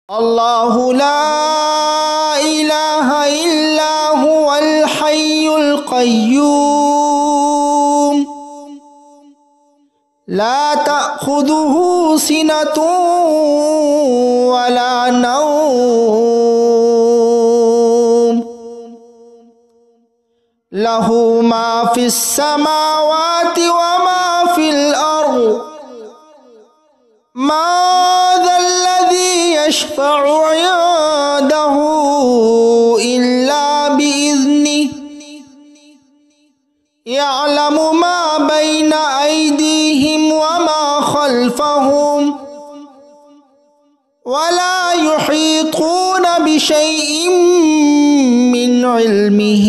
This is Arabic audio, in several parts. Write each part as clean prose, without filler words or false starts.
الله لا إله إلا هو الحي القيوم لا تأخذه سنة ولا نوم له ما في السماوات وما في الأرض ما ذا الذي يشفع عنده إلا بإذنه يعلم ما بين أيديهم وما خلفهم ولا يحيطون بشيء من علمه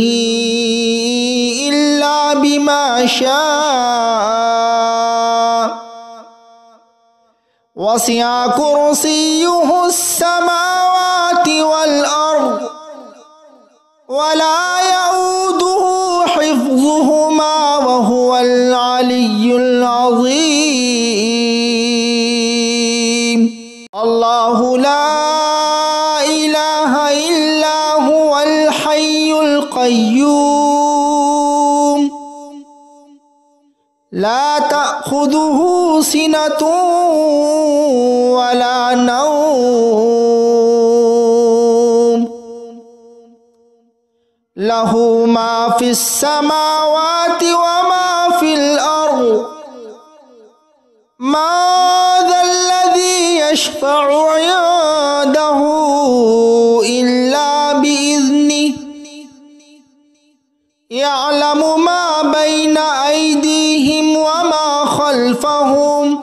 إلا بما شاء وسع كرسيه السماوات والأرض ولا يؤوده حفظهما وهو العلي العظيم الله لا إله إلا هو الحي القيوم لا تأخذه سنة ولا نوم له ما في السماوات وما في الأرض ما ذا الذي يشفع عنده إلا بإذنه يعلم ما بين أيديهم وما خلفهم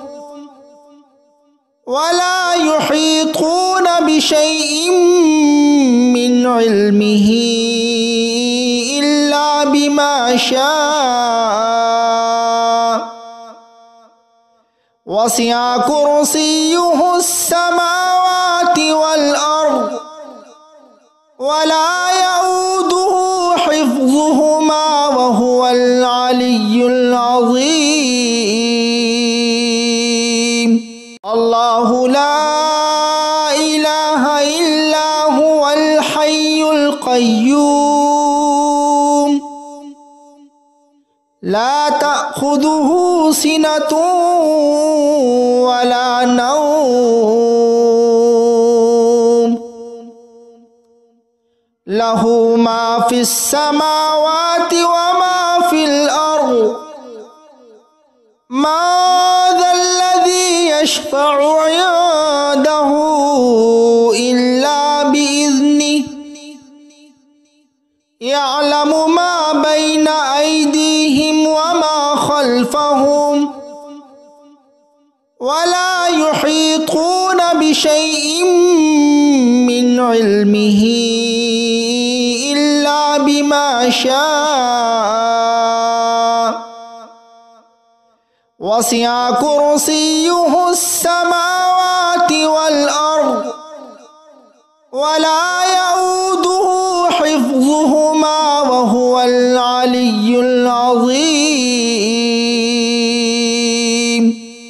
ولا يحيطون بشيء من علمه إلا بما شاء وسع كرسيه السماوات والأرض ولا يؤوده حفظهما وهو العلي العظيم الله لا إله إلا هو الحي القيوم لا تأخذه سنة ولا نوم له ما في السماوات وما في الأرض ما ذا الذي يشفع عنده إلا بإذنه يعلم ما بين أيديهم وما خلفهم ولا يحيطون بشيء من علمه إلا بما شاء وسع كرسيه السماوات والأرض ولا يؤوده حفظهما وهو العلي العظيم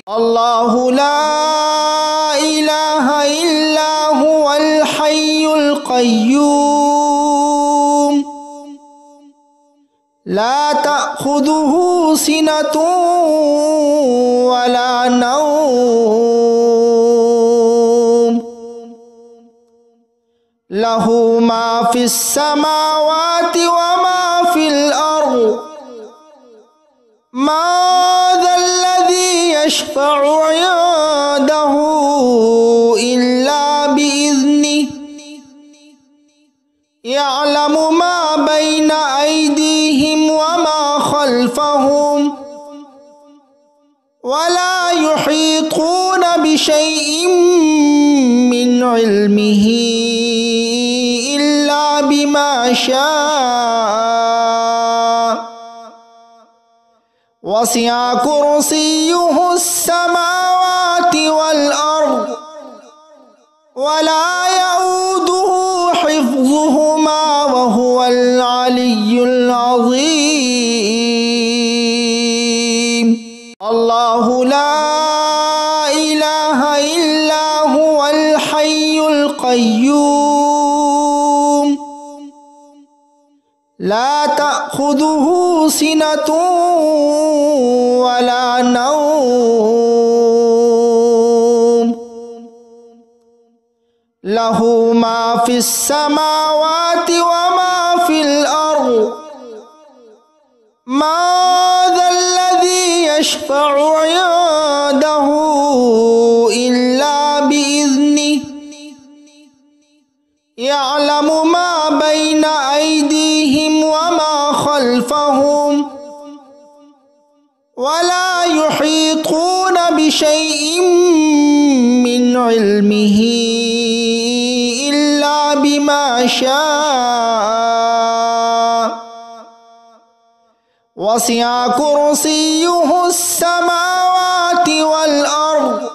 الله لا إله إلا هو الحي القيوم لا تأخذه سنة ولا نوم له ما في السماوات وما في الأرض ما ذا الذي يشفع عنده إلا بإذنه يعلم ما بين أيديهم وما خلفهم ولا يحيطون بشيء من علمه إلا بما شاء وسع كرسيه السماوات والأرض ولا يؤوده حفظهما وهو العلي العظيم الله لا إله إلا هو الحي القيوم القيوم لا تأخذه سنة ولا نوم له ما في السماوات وما في الأرض ما ذا الذي يشفع عنده إلا بإذنه يعلم ما بين أيديهم وما خلفهم ولا يحيطون بشيء من علمه إلا بما شاء وسع كرسيه السماوات والأرض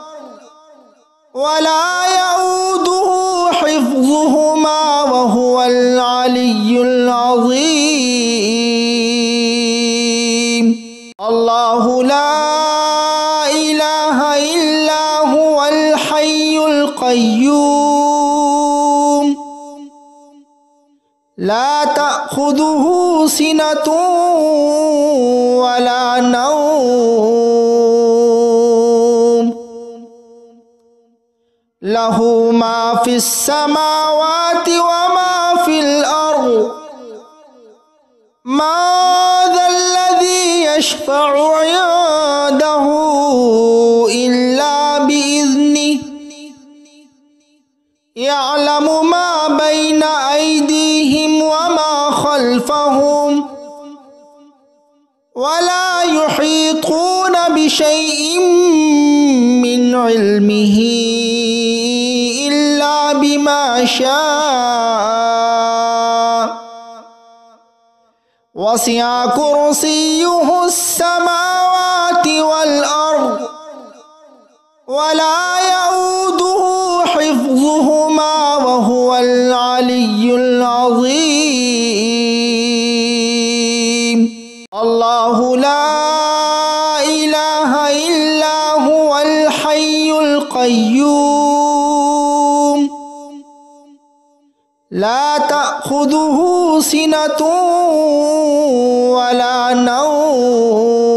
ولا يؤوده حفظهما وهو العلي العظيم الله لا إله إلا هو الحي القيوم لا تأخذه سنة ولا نوم له ما في السماوات وما في الأرض ما ذا الذي يشفع عنده إلا بإذنه يعلم ما بين أيديهم وما خلفهم ولا يحيطون بشيء من علمه إلا بما شاء وسع كرسيه السماوات والأرض ولا يؤوده حفظهما وهو العلي العظيم الله لا إله إلا هو الحي القيوم لا تأخذه سنة ولا نوم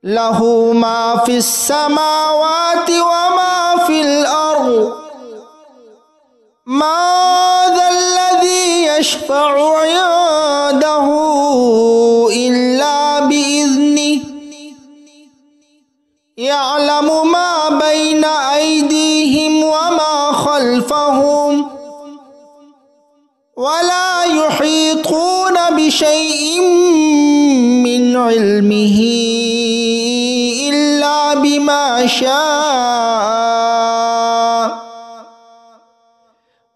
له ما في السماوات وما في الأرض ما ذا الذي يشفع عنده إلا بإذنه يعلم ما بين أيديهم وما خلفهم ولا يحيطون بشيء من علمه إلا بما شاء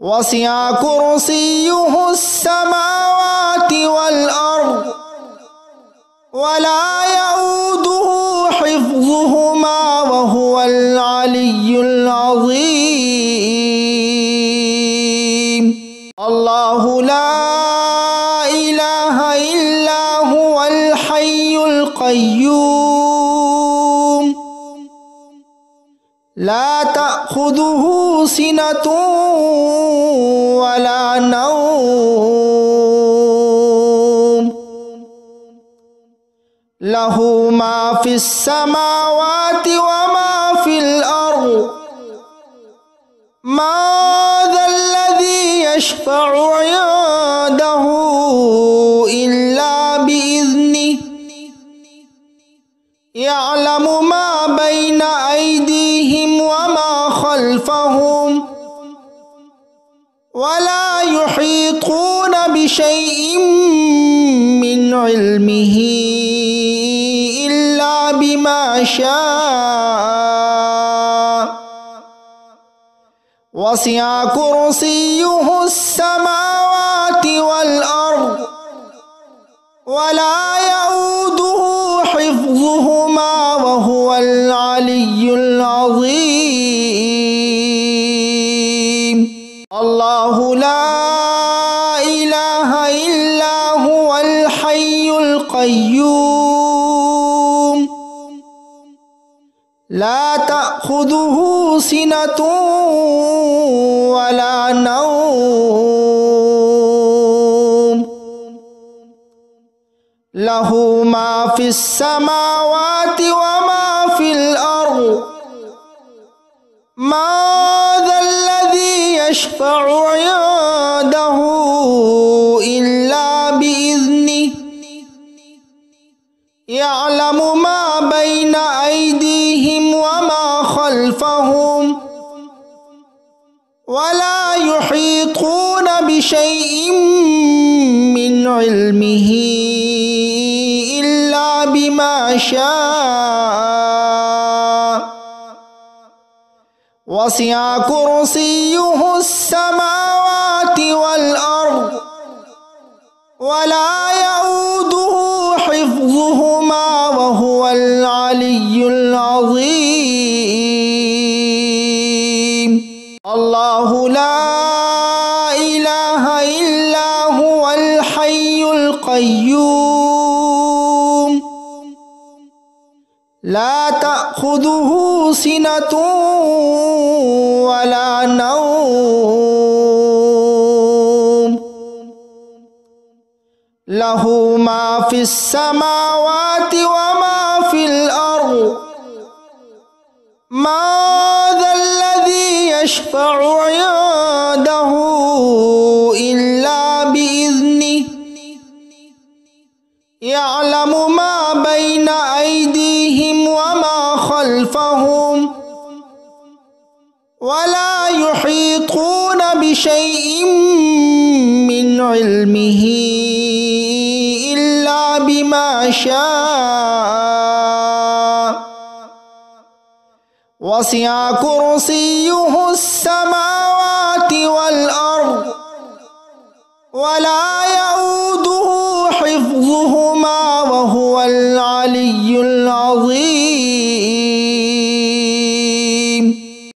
وسع كرسيه السماوات والأرض ولا يؤوده حفظهما وهو العلي العظيم الله لا إله إلا هو الحي القيوم لا تأخذه سنة ولا نوم له ما في السماوات وما في الأرض ما ذا الذي يشفع عنده إلا بإذنه يعلم ما بين أيديهم وما خلفهم ولا يحيطون بشيء من علمه إلا بما شاء وسع كرسيه السماوات والأرض ولا يؤوده حفظهما وهو العلي العظيم الله لا إله إلا هو الحي القيوم لا تأخذه تأخذه سنة ولا نوم له ما في السماوات وما في الأرض ما ذا الذي يشفع عنده إلا بإذنه يعلم ما بين أيديهم وما خلفهم ولا يحيطون بشيء من علمه إلا بما شاء وسع كرسيه السماوات والأرض ولا يؤوده حفظهما وهو العلي العظيم الله لا إله إلا هو الحي القيوم لا تأخذه سنة ولا نوم له ما في السماوات وما في الأرض ما ذا الذي يشفع عنده إلا بإذنه يعلم ما بين أيديهم وما خلفهم ولا يحيطون بشيء من علمه إلا بما شاء وسع كرسيه السماوات والأرض ولا يؤوده حفظهما وهو العلي العظيم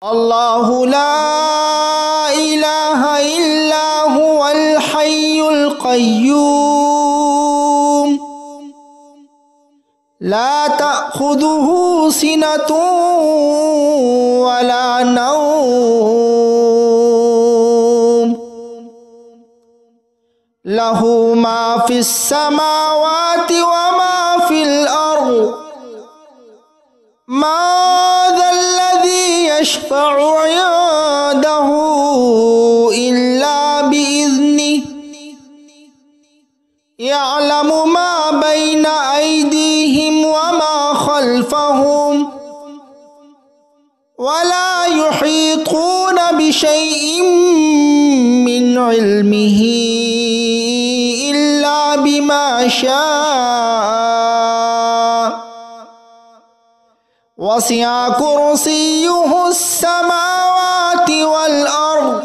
الله لا إله إلا هو الحي القيوم لا تأخذه سنة ولا نوم له ما في السماوات وما في الأرض ما ذا الذي يشفع عنده إلا بإذنه يعلم ما بين أيديهم وما خلفهم ولا يحيطون بشيء من علمه إلا بما شاء وسع كرسيه السماوات والأرض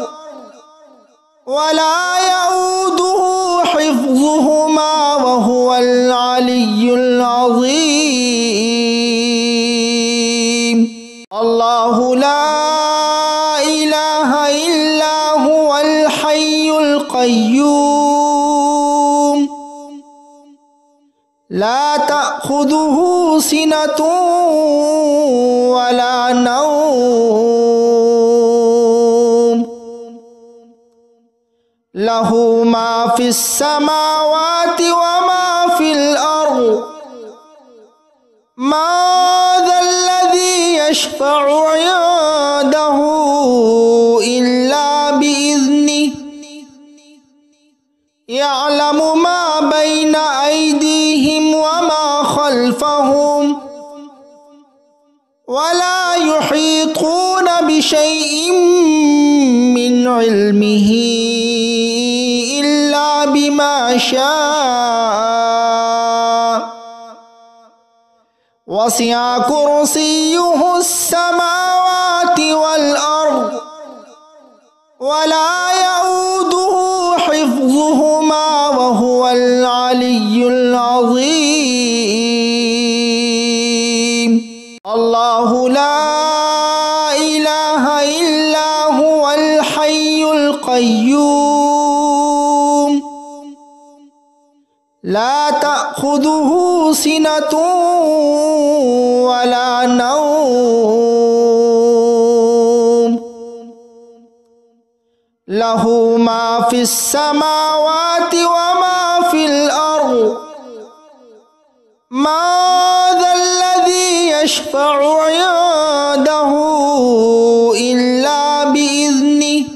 ولا يؤوده حفظهما وهو العلي العظيم الله لا إله إلا هو الحي القيوم لا تأخذه سنة ولا نوم له ما في السماوات وما في الأرض ما ذا الذي يشفع عنده إلا بإذنه يعلم ما بين أيديهم وما خلفهم ولا يحيطون بشيء من علمه إلا بما شاء وسع كرسيه السماوات والأرض ولا يؤوده حفظهما وهو العلي العظيم الله لا إله إلا هو الحي القيوم لا تأخذه سنة ولا نوم লাহু মা ফিস সামাওয়াতি ওয়া মা ফিল আরদ মা যাল্লাযী ইয়াশফা'ু 'ইনদাহু ইল্লা বিইذনিহি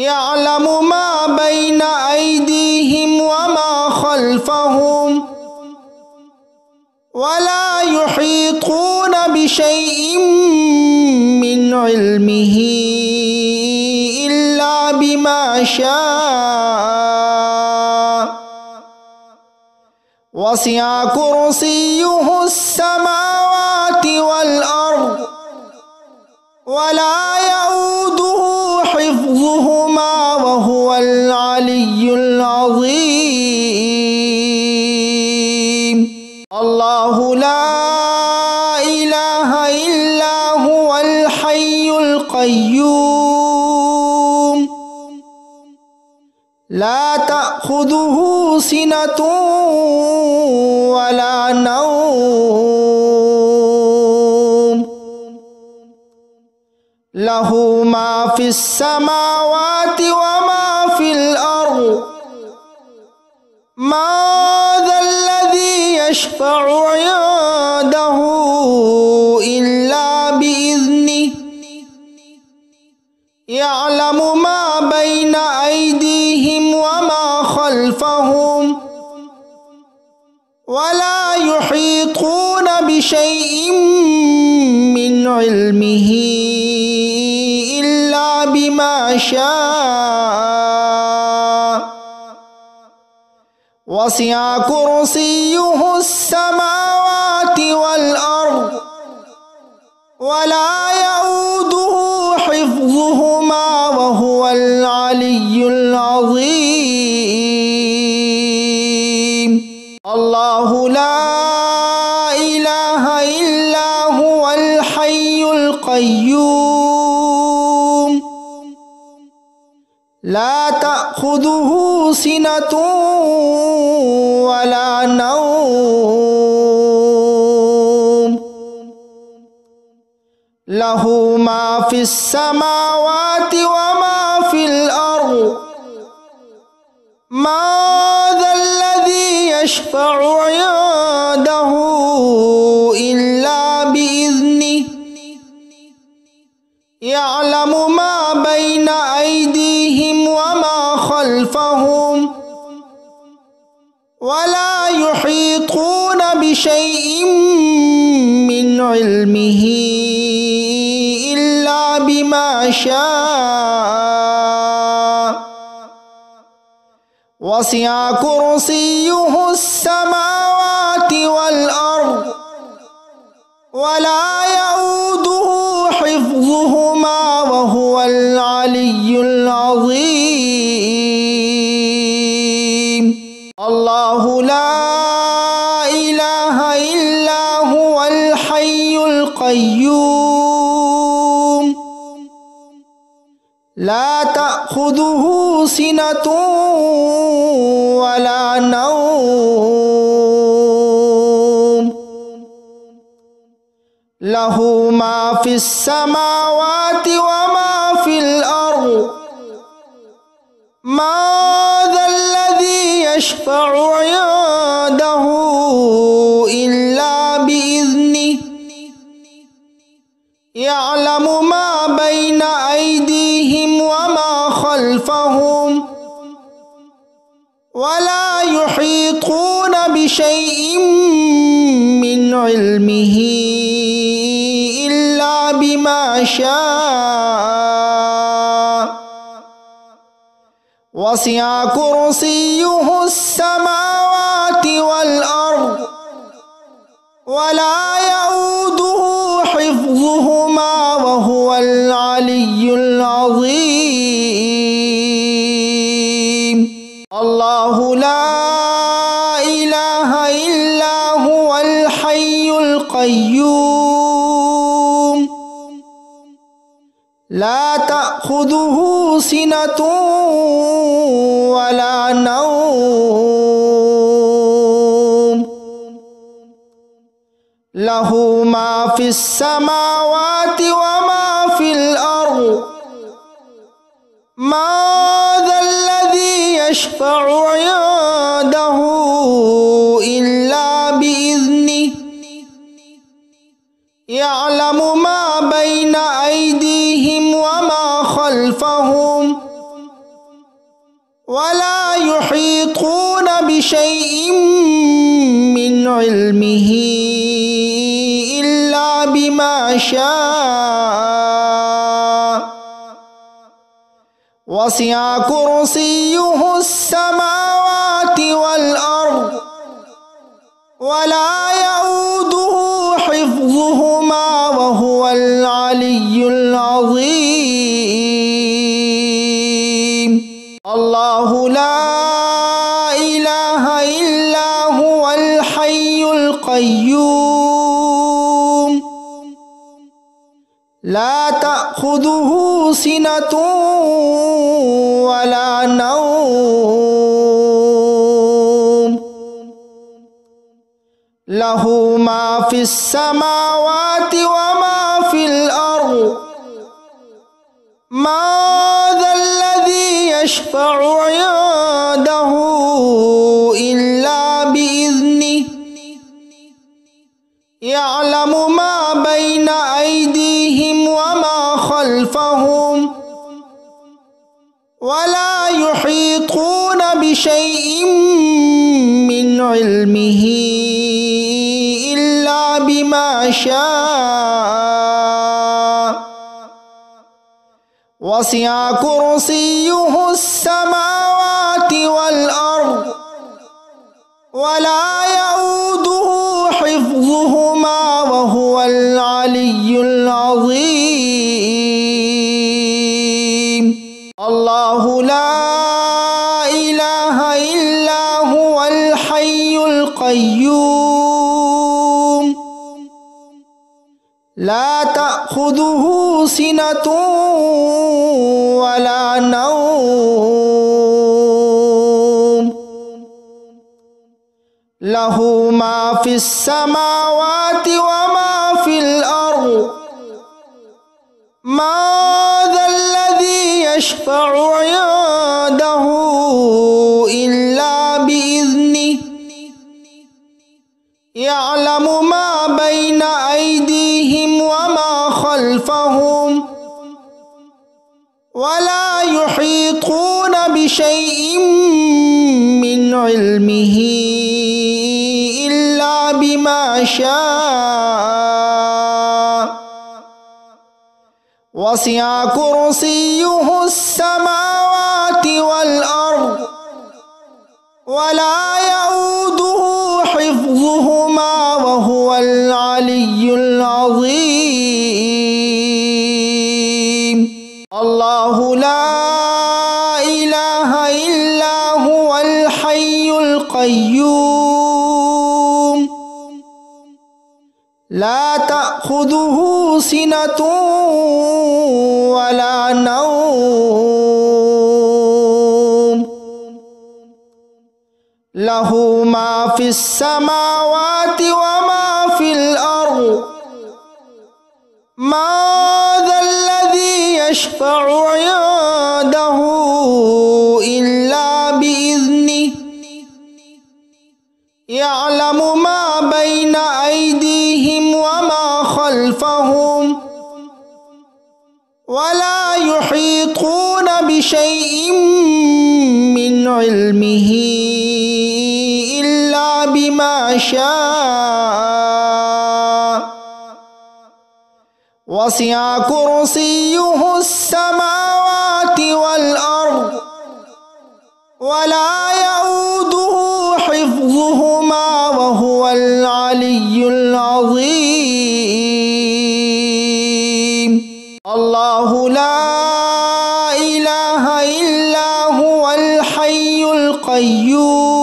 ইয়া'লামু মা বাইনা আইদিহিম ওয়া মা খালফাহুম ওয়া লা ইউহীতুনা বিশাইইন মিন ইলমিহি ইল্লা বিমা শাআ ওয়াসি'a কুরসিয়্যুহুস সামাওয়াতি ওয়াল আরদ ওয়া লা ইয়াউদুহু হিফযুহুমা ওয়া হুয়াল আলিয়্যুল আযীম। আল্লাহু লা ইলাহা ইল্লা হুয়াল হাইয়ুল কাইয়্যুম লা তা'খুযুহু সিনাতুন ওয়া লা নাওম লাহু মা ফিস সামাওয়াতি ওয়া মা ফিল আরদ মা যাল্লাযী ইয়াশফা'ু 'ইনদাহু ইল্লা বিইذনিহি ইয়া'লামু মা বাইনা আইদিহিম ওয়া মা খালফাহুম ওয়া লা ইউহীতুনা বিশাইইন মিন ইলমিহি ইল্লা বিমা শাআ ওয়াসি'a কুরসিয়্যুহুস সামাওয়াতি ওয়াল আরদ ওয়া লা ইয়াউদুহু হিফযুহুমা ওয়া হুয়াল আলিয়্যুল আযীম। আল্লাহু লা ইলাহা ইল্লা হুয়াল হাইয়ুল কাইয়্যুম লা তা'খুযুহু সিনাতুন ওয়া লা নাওম লাহু মা ফিস সামাওয়াতি ওয়া মা ফিল আরদ মা যাল্লাযী ইয়াশফা'ু 'ইনদাহু ইল্লা বিইذনিহি ইয়া'লামু মা বাইনা আইদিহিম ওয়া মা খালফাহুম ওয়া লা ইউহীতুনা বিশাইইন মিন ইলমিহি ইল্লা বিমা শাআ ওয়াসি'a কুরসিয়্যুহুস সামাওয়াতি ওয়াল আরদ ওয়া লা ইয়াউদুহু হিফযুহুমা ওয়া হুয়াল আলিয়্যুল আযীম। আল্লাহু লা ইলাহা ইল্লা হুয়াল হাইয়ুল কাইয়্যুম লা তা'খুযুহু সিনাতুন ওয়া লা নাওম লাহু মা ফিস সামাওয়াতি ওয়া মা ফিল আরদ মা যাল্লাযী ইয়াশফা'ু 'ইনদাহু ইল্লা বিইذনিহি ইয়া'লামু মা বাইনা আইদিহিম ওয়া মা খালফাহুম ওয়া লা ইউহীতুনা বিশাইইন মিন ইলমিহি ইল্লা বিমা শাআ ওয়াসি'a কুরসিয়্যুহুস সামাওয়াতি ওয়াল আরদ ওয়া লা ইয়াউদুহু হিফযুহুমা ওয়া হুয়াল আলিয়্যুল আযীম। আল্লাহু লা ইলাহা ইল্লা হুয়াল হাইয়ুল কাইয়্যুম লা তা'খুযুহু সিনাতুন ওয়া লা নাওম লাহু মা ফিস সামাওয়াতি ওয়া মা ফিল আরদ ما ذا الذي يشفع عنده إلا بإذنه يعلم ما بين أيديهم وما خلفهم ولا يحيطون بشيء من علمه إلا بما شاء وسع كرسيه السماوات والأرض ولا يؤوده حفظهما وهو العلي العظيم. الله لا إله إلا هو الحي القيوم لا تأخذه سنة ولا نوم له ما في السماوات وما في الأرض ما ذا الذي يشفع عنده إلا بإذنه يعلم ما بين أيديهم وما خلفهم ولا يحيطون بشيء من علمه إلا بما شاء وسع كرسيه السماوات والأرض ولا يؤوده حفظهما وهو العلي العظيم. الله لا إله إلا هو الحي القيوم لا تأخذه سنة ولا نوم له ما في السماوات وما في الأرض ما ذا الذي يشفع عنده إلا بإذنه يعلم ما بين أيديهم وما خلفهم ولا يحيطون بشيء من علمه إلا بما شاء وسع كرسيه السماوات والأرض ولا يؤوده حفظهما وهو العلي العظيم. الله لا إله إلا هو الحي القيوم لا تأخذه سنة ولا نوم له ما في السماوات وما في الأرض ما ذا الذي يشفع عنده إلا بإذنه يعلم ما بين أيديهم وما خلفهم ولا يحيطون بشيء من علمه إلا بما شاء وسع كرسيه السماوات والأرض ولا يؤوده حفظهما وهو العلي العظيم. الله لا إله إلا هو الحي القيوم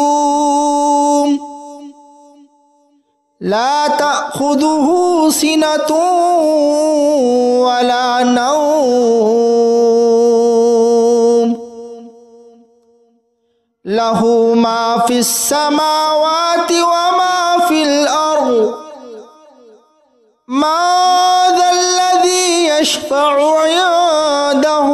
لا تأخذه سنة ولا نوم له ما في السماوات وما في الأرض ما ذا الذي يشفع عنده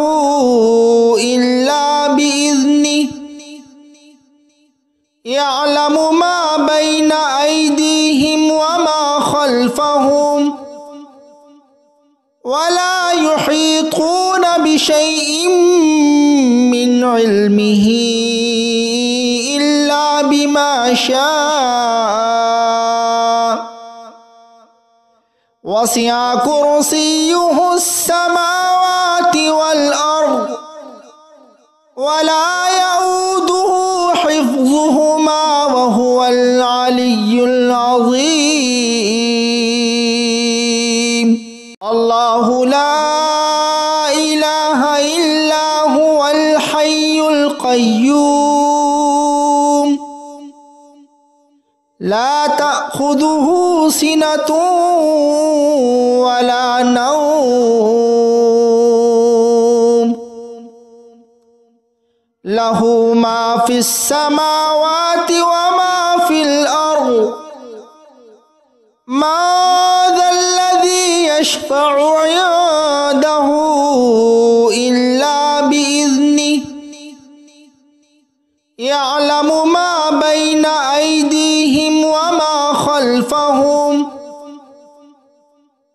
ولا يحيطون بشيء من علمه إلا بما شاء وسع كرسيه السماوات والأرض ولا يؤوده حفظهما وهو العلي العظيم الله لا إله إلا هو الحي القيوم لا تأخذه سنة ولا نوم له ما في السماوات وما في الأرض ما ذا الذي يشفع عنده إلا بإذنه يعلم ما بين أيديهم وما خلفهم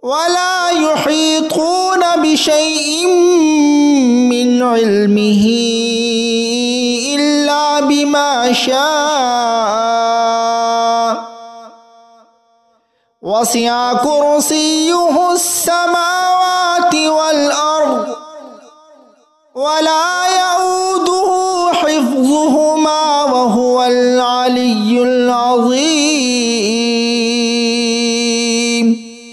ولا يحيطون بشيء من علمه إلا بما شاء وسع كرسيه السماوات والأرض ولا يؤوده حفظهما وهو العلي العظيم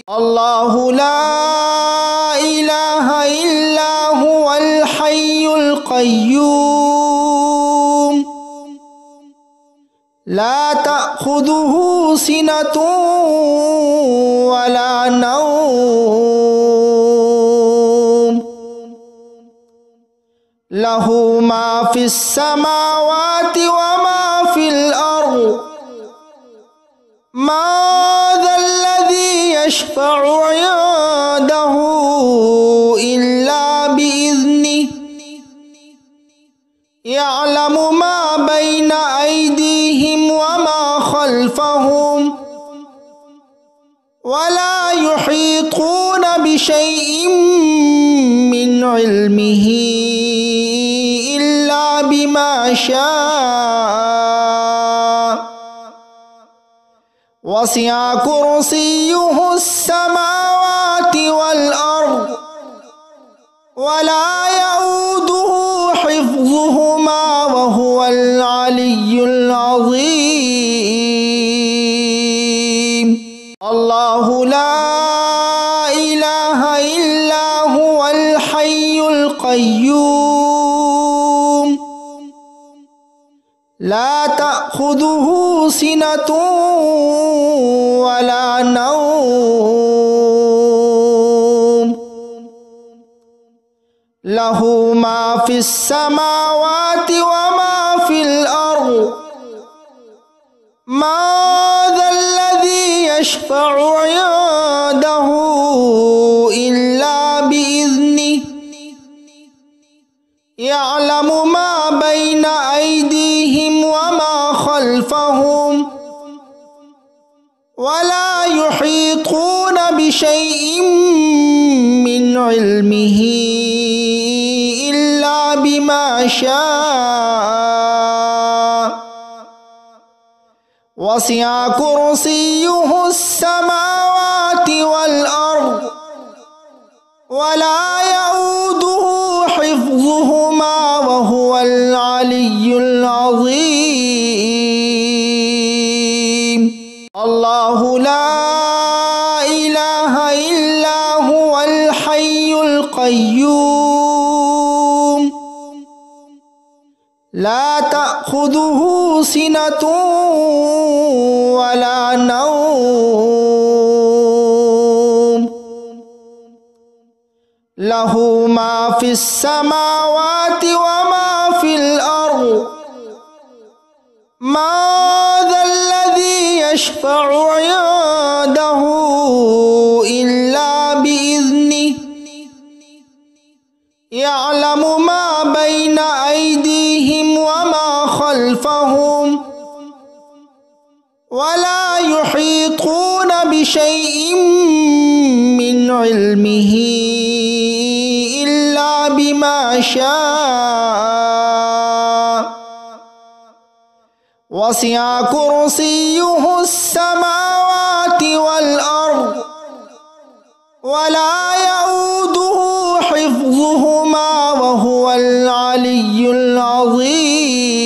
الله لا إله إلا هو الحي القيوم لا تأخذه سنة ولا نوم له ما في السماوات وما في الأرض ما ذا الذي يشفع عنده إلا بإذنه يعلم ما بين أيديهم وما خلفهم ولا يحيطون بشيء من علمه إلا بما شاء وسع كرسيه السماوات والأرض ولا يؤوده حفظهما وهو العلي العظيم الله لا إله إلا هو الحي القيوم لا تأخذه سنة ولا نوم له ما في السماوات وما في الأرض ما ذا الذي يشفع عنده إلا بإذنه يعلم ما بين أيديهم وما خلفهم ولا يحيطون بشيء من علمه إلا بما شاء وسع كرسيه السماوات والأرض ولا يؤوده حفظهما وهو العلي العظيم الله لا إله إلا هو الحي القيوم لا تأخذه سنة ولا نوم له ما في السماوات وما في الأرض ما ذا الذي يشفع عنده إلا بإذنه يعلم ما بين أيديهم وما خلفهم ولا يحيطون بشيء من علمه إلا بما شاء وسع كرسيه السماوات والأرض ولا يؤوده حفظهما وهو العلي العظيم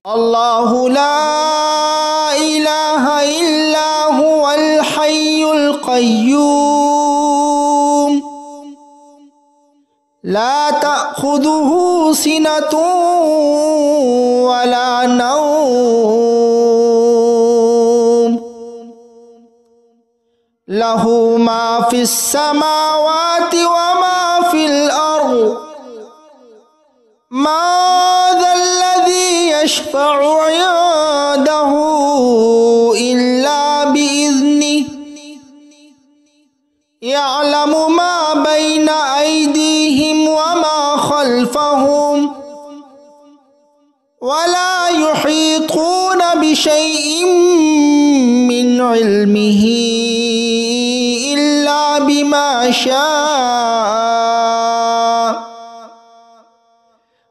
الله لا إله إلا هو الحي القيوم لا تأخذه سنة ولا نوم له ما في السماوات وما في الأرض ما ذا الذي يشفع عنده إلا بإذنه يعلم ما بين أيديهم وما خلفهم ولا يحيطون بشيء من علمه إلا بما شاء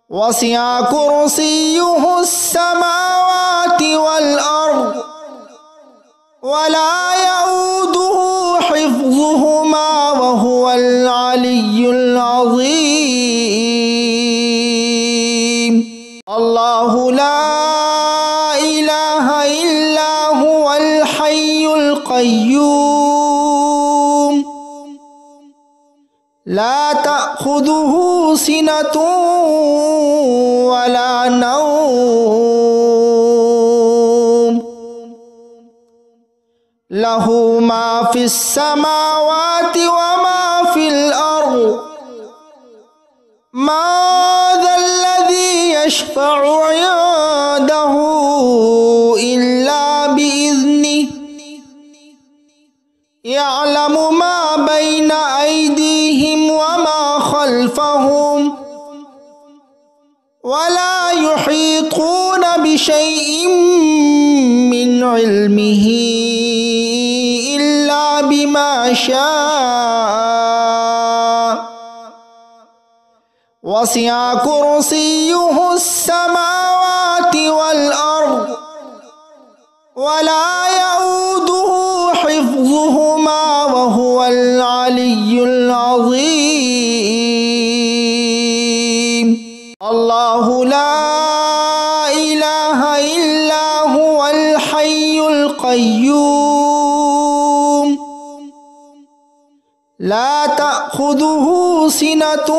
وسع كرسيه السماوات والأرض ولا يؤوده حفظهما وهو العلي العظيم الله لا إله إلا هو الحي القيوم لا تأخذه سنة ولا نوم له ما في السماوات وما في الأرض ما ذا الذي يشفع عنده إلا بإذنه يعلم ما بين أيديهم وما خلفهم ولا يحيطون بشيء من علمه إلا بما شاء وسع كرسيه السماوات والأرض ولا يؤوده حفظهما وهو العلي العظيم الله لا إله إلا هو الحي القيوم لا تأخذه سنة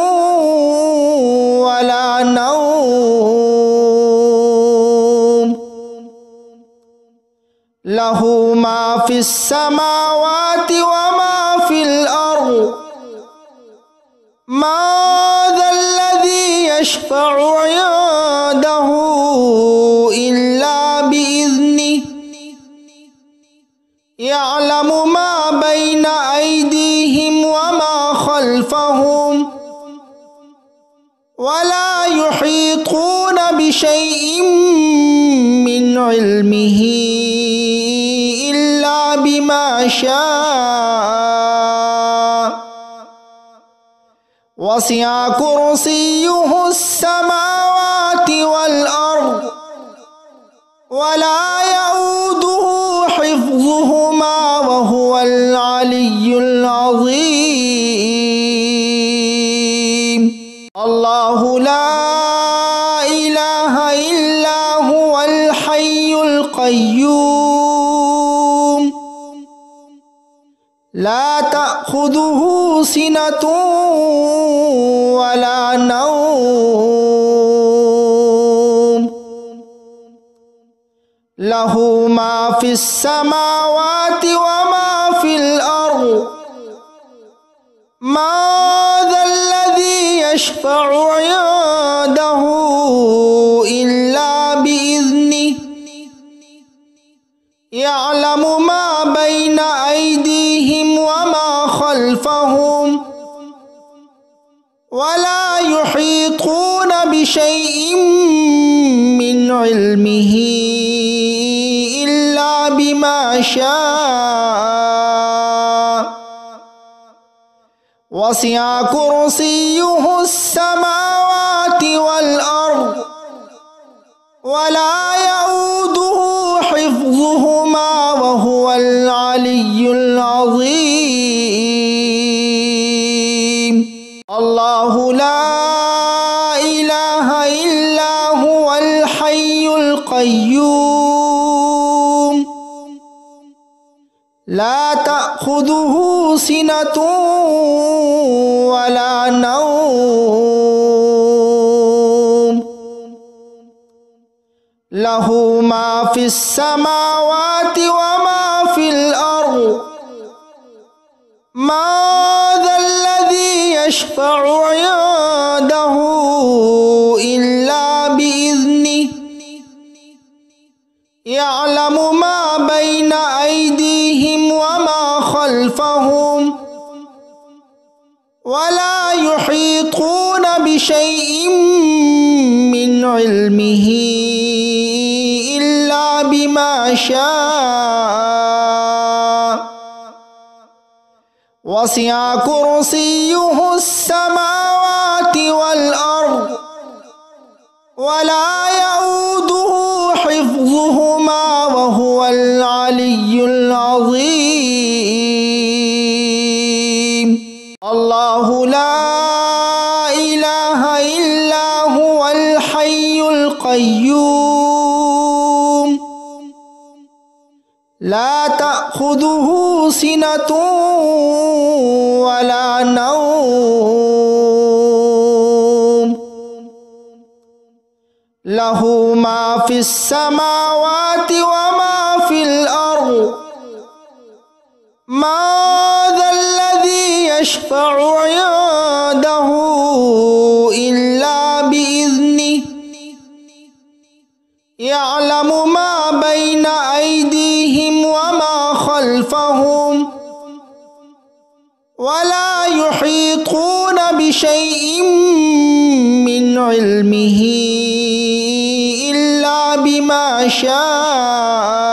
ولا نوم له ما في السماوات وما في الأرض ما ذا الذي يشفع عنده إلا بإذنه يعلم ما بين أيديهم وما خلفهم ولا يحيطون بشيء من علمه إلا بما شاء وسع كرسيه السماوات والأرض ولا يؤوده حفظهما وهو العلي العظيم الله لا إله إلا هو الحي القيوم لا تأخذه سنة ولا نوم له ما في السماوات وما في الأرض ما ذا الذي يشفع عنده إلا بإذنه يعلم ما بين أيديهم وما خلفهم ولا يحيطون بشيء من علمه إلا بما شاء وسع كرسيه السماوات والأرض ولا يؤوده حفظهما وهو العلي العظيم. الله لا إله إلا هو الحي القيوم لا تأخذه سنة ولا نوم له ما في السماوات وما في الأرض ما ذا الذي يشفع عنده إلا بإذنه يعلم ما بين أيديهم وما خلفهم ولا يحيطون بشيء من علمه إلا بما شاء وسع كرسيه السماوات والأرض ولا يؤوده حفظهما وهو العلي العظيم. الله لا إله إلا هو الحي القيوم لا تأخذه سنة ولا نوم له ما في السماوات وما في الأرض ما ذا الذي يشفع عنده إلا بإذنه يعلم ما بين أيديهم وما خلفهم ولا يحيطون بشيء من علمه إلا بما شاء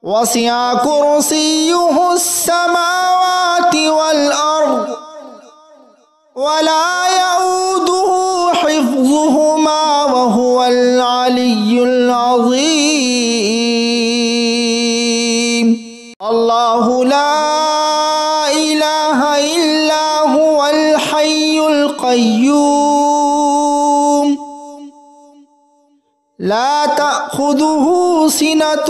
وسع كرسيه السماوات والأرض ولا يؤوده حفظهما وهو العلي العظيم. الله لا إله إلا هو الحي القيوم لا تأخذه سنة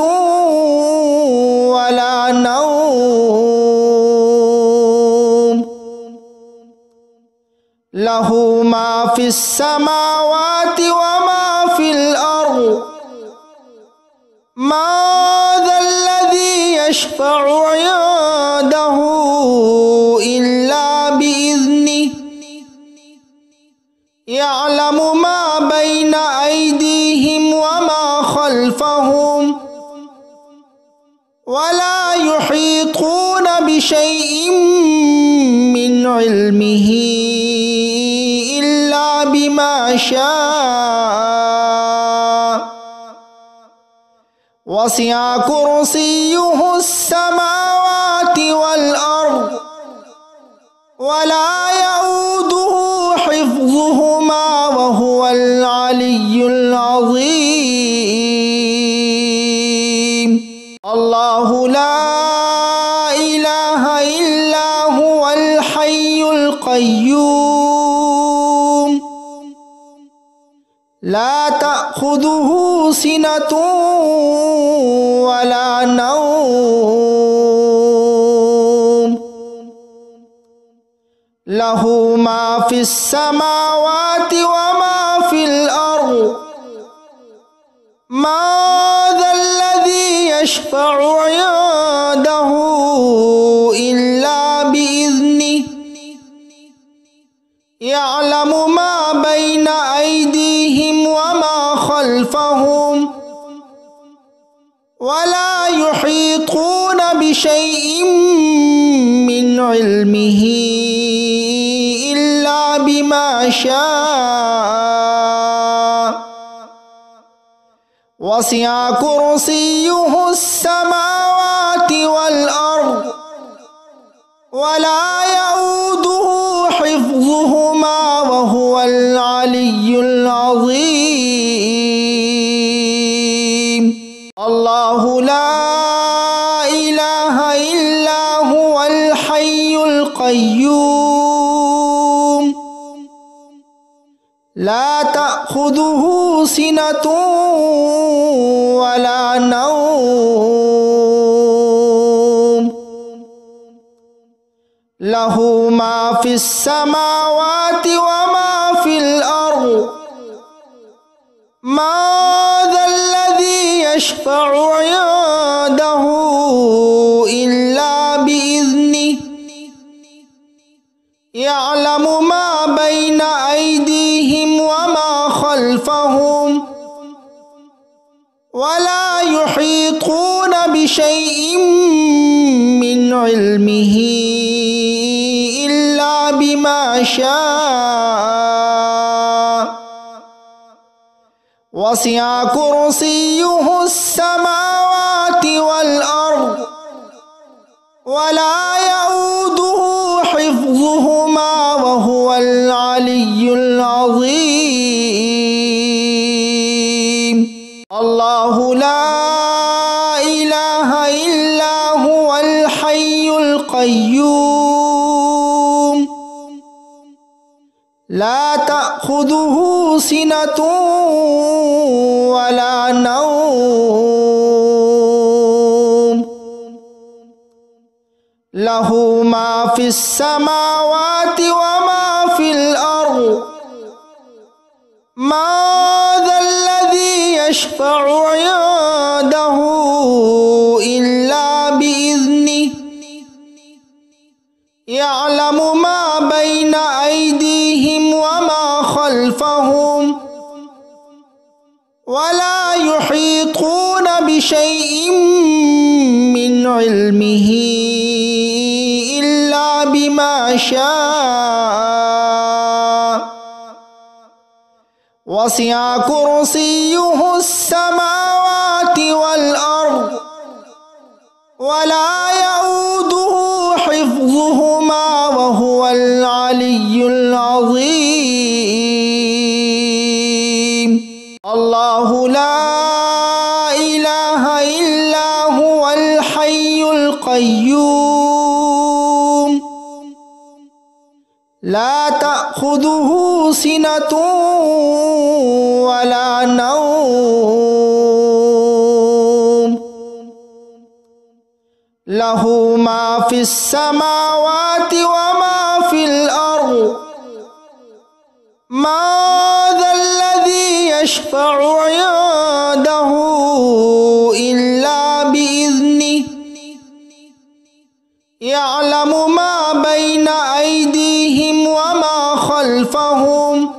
ولا نوم له ما في السماوات وما في الأرض ما ذا الذي يشفع عنده إلا بإذنه يعلم ما بين أيديهم وما خلفهم ولا يحيطون بشيء من علمه إلا بما شاء وسع كرسيه السماوات والأرض ولا يؤوده حفظهما وهو العلي العظيم. الله لا إله إلا هو الحي القيوم لا تأخذه سنة ولا نوم له ما في السماوات وما في الأرض ما ذا الذي يشفع عنده إلا بإذنه يعلم ما بين أيديهم وما خلفهم ولا يحيطون بشيء من علمه إلا بما شاء وسع كرسيه السماوات والأرض إله إلا هو الحي القيوم لا تأخذه سنة ولا نوم له ما في السماوات وما في الأرض من ذا الذي يشفع عنده إلا بإذنه يعلم ما بين أيديهم وما خلفهم ولا يحيطون بشيء من علمه إلا بما شاء وسع كرسيه السماوات والأرض ولا يؤوده حفظهما وهو العلي العظيم الله لا إله إلا هو الحي القيوم لا تأخذه سنة ولا نوم له ما في السماوات وما في الأرض من ذا الذي يشفع عنده إلا بإذنه يعلم ما بين أيديهم وما خلفهم ولا يحيطون بشيء من علمه إلا بما شاء وسع كرسيه السماوات والأرض ولا يؤوده حفظهما وهو العلي العظيم الله لا إله إلا هو الحي القيوم لا تأخذه سنة ولا نوم له ما في السماوات وما في الأرض من ذا الذي يشفع عنده إلا بإذنه يعلم ما بين أيديهم وما خلفهم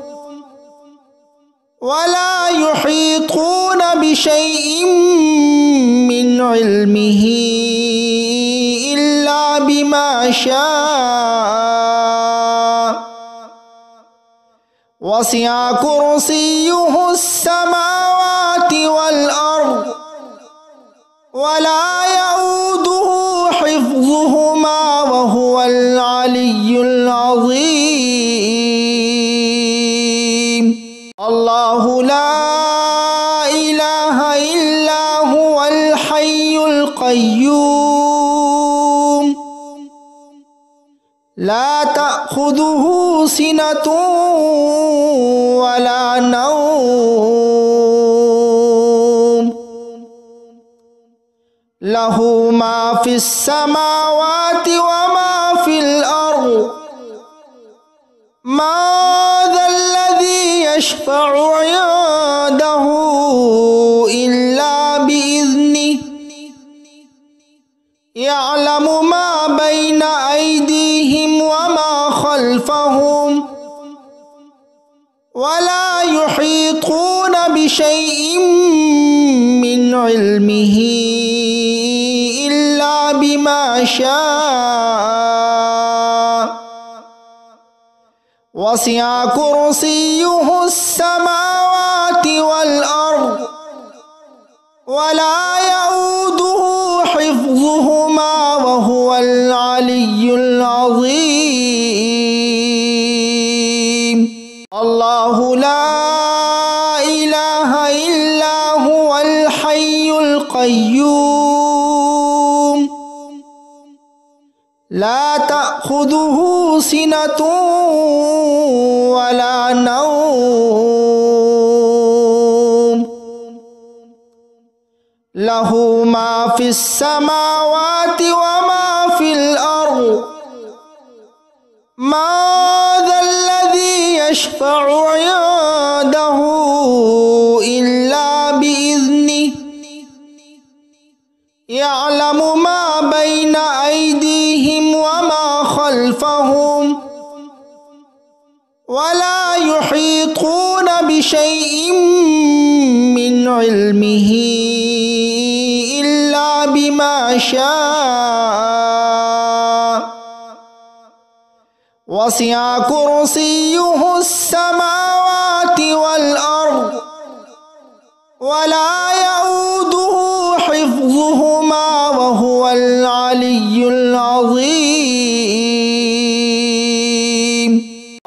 ولا يحيطون بشيء من علمه إلا بما شاء وسع كرسيه السماوات والأرض ولا يؤوده حفظهما وهو العلي العظيم الله لا إله إلا هو الحي القيوم لا تأخذه سنة ولا نوم له ما في السماوات وما في الأرض من ذا الذي يشفع عنده إلا بإذنه يعلم ما بين أيديهم وما خلفهم ولا يحيطون بشيء من علمه إلا بما شاء وسع كرسيه السماوات والأرض ولا يؤوده حفظهما وهو العلي العظيم الله لا إله إلا هو الحي القيوم لا تأخذه سنة ولا نوم له ما في السماوات وما في الأرض ما ذا الذي يشفع عنده إلا بإذنه يعلم ما بين أيديهم وما خلفهم ولا يحيطون بشيء من علمه إلا بما شاء وسع كرسيه السماوات والأرض ولا يؤوده حفظهما وهو العلي العظيم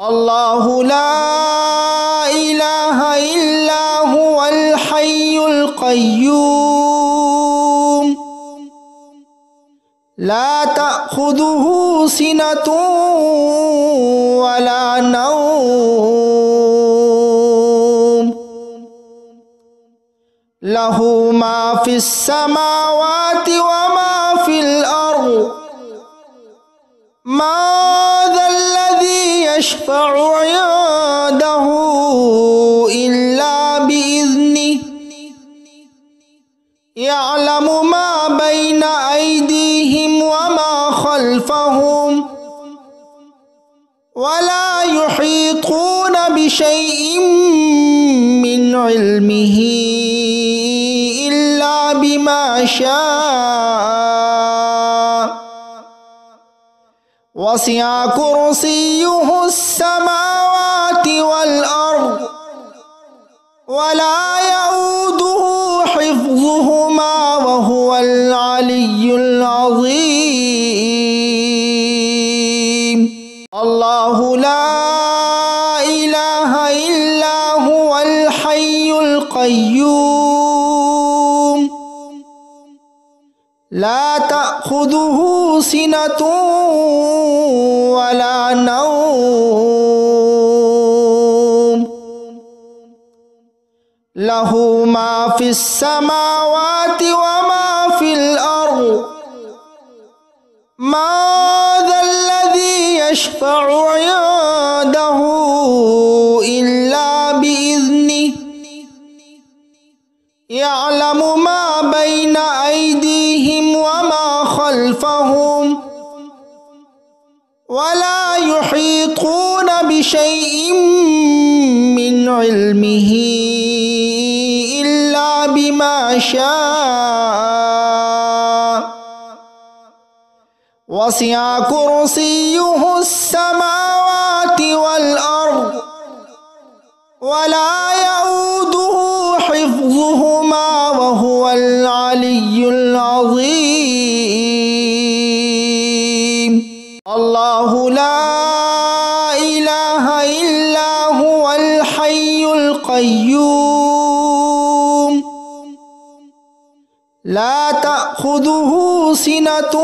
الله لا إله إلا هو الحي القيوم لا تأخذه سنة ولا نوم له ما في السماوات وما في الأرض ما ذا الذي يشفع عنده إلا بإذنه يعلم ما بين أيديهم وما خلفهم ولا يحيطون بشيء من علمه إلا بما شاء وسع كرسيه السماوات والأرض ولا يؤوده حفظهما وهو العلي العظيم الله لا إله إلا هو الحي القيوم لا تأخذه سنة ولا نوم له ما في السماوات وما في الأرض ما ذا الذي يشفع عنده إلا بإذنه يعلم ما بين أيديهم وما خلفهم ولا يحيطون بشيء من علمه إلا بما شاء وسع كرسيه السماوات والأرض ولا يؤوده حفظهما وهو العلي العظيم الله لا إله إلا هو الحي القيوم لا تأخذه سنة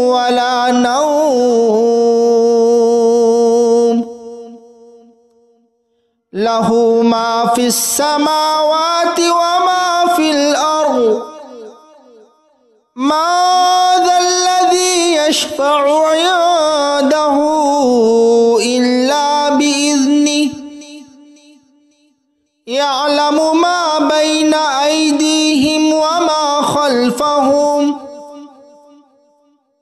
ولا نوم له ما في السماوات وما في الأرض ما ذا الذي يشفع عنده إلا بإذنه يعلم ما بين أيديهم وما خلفهم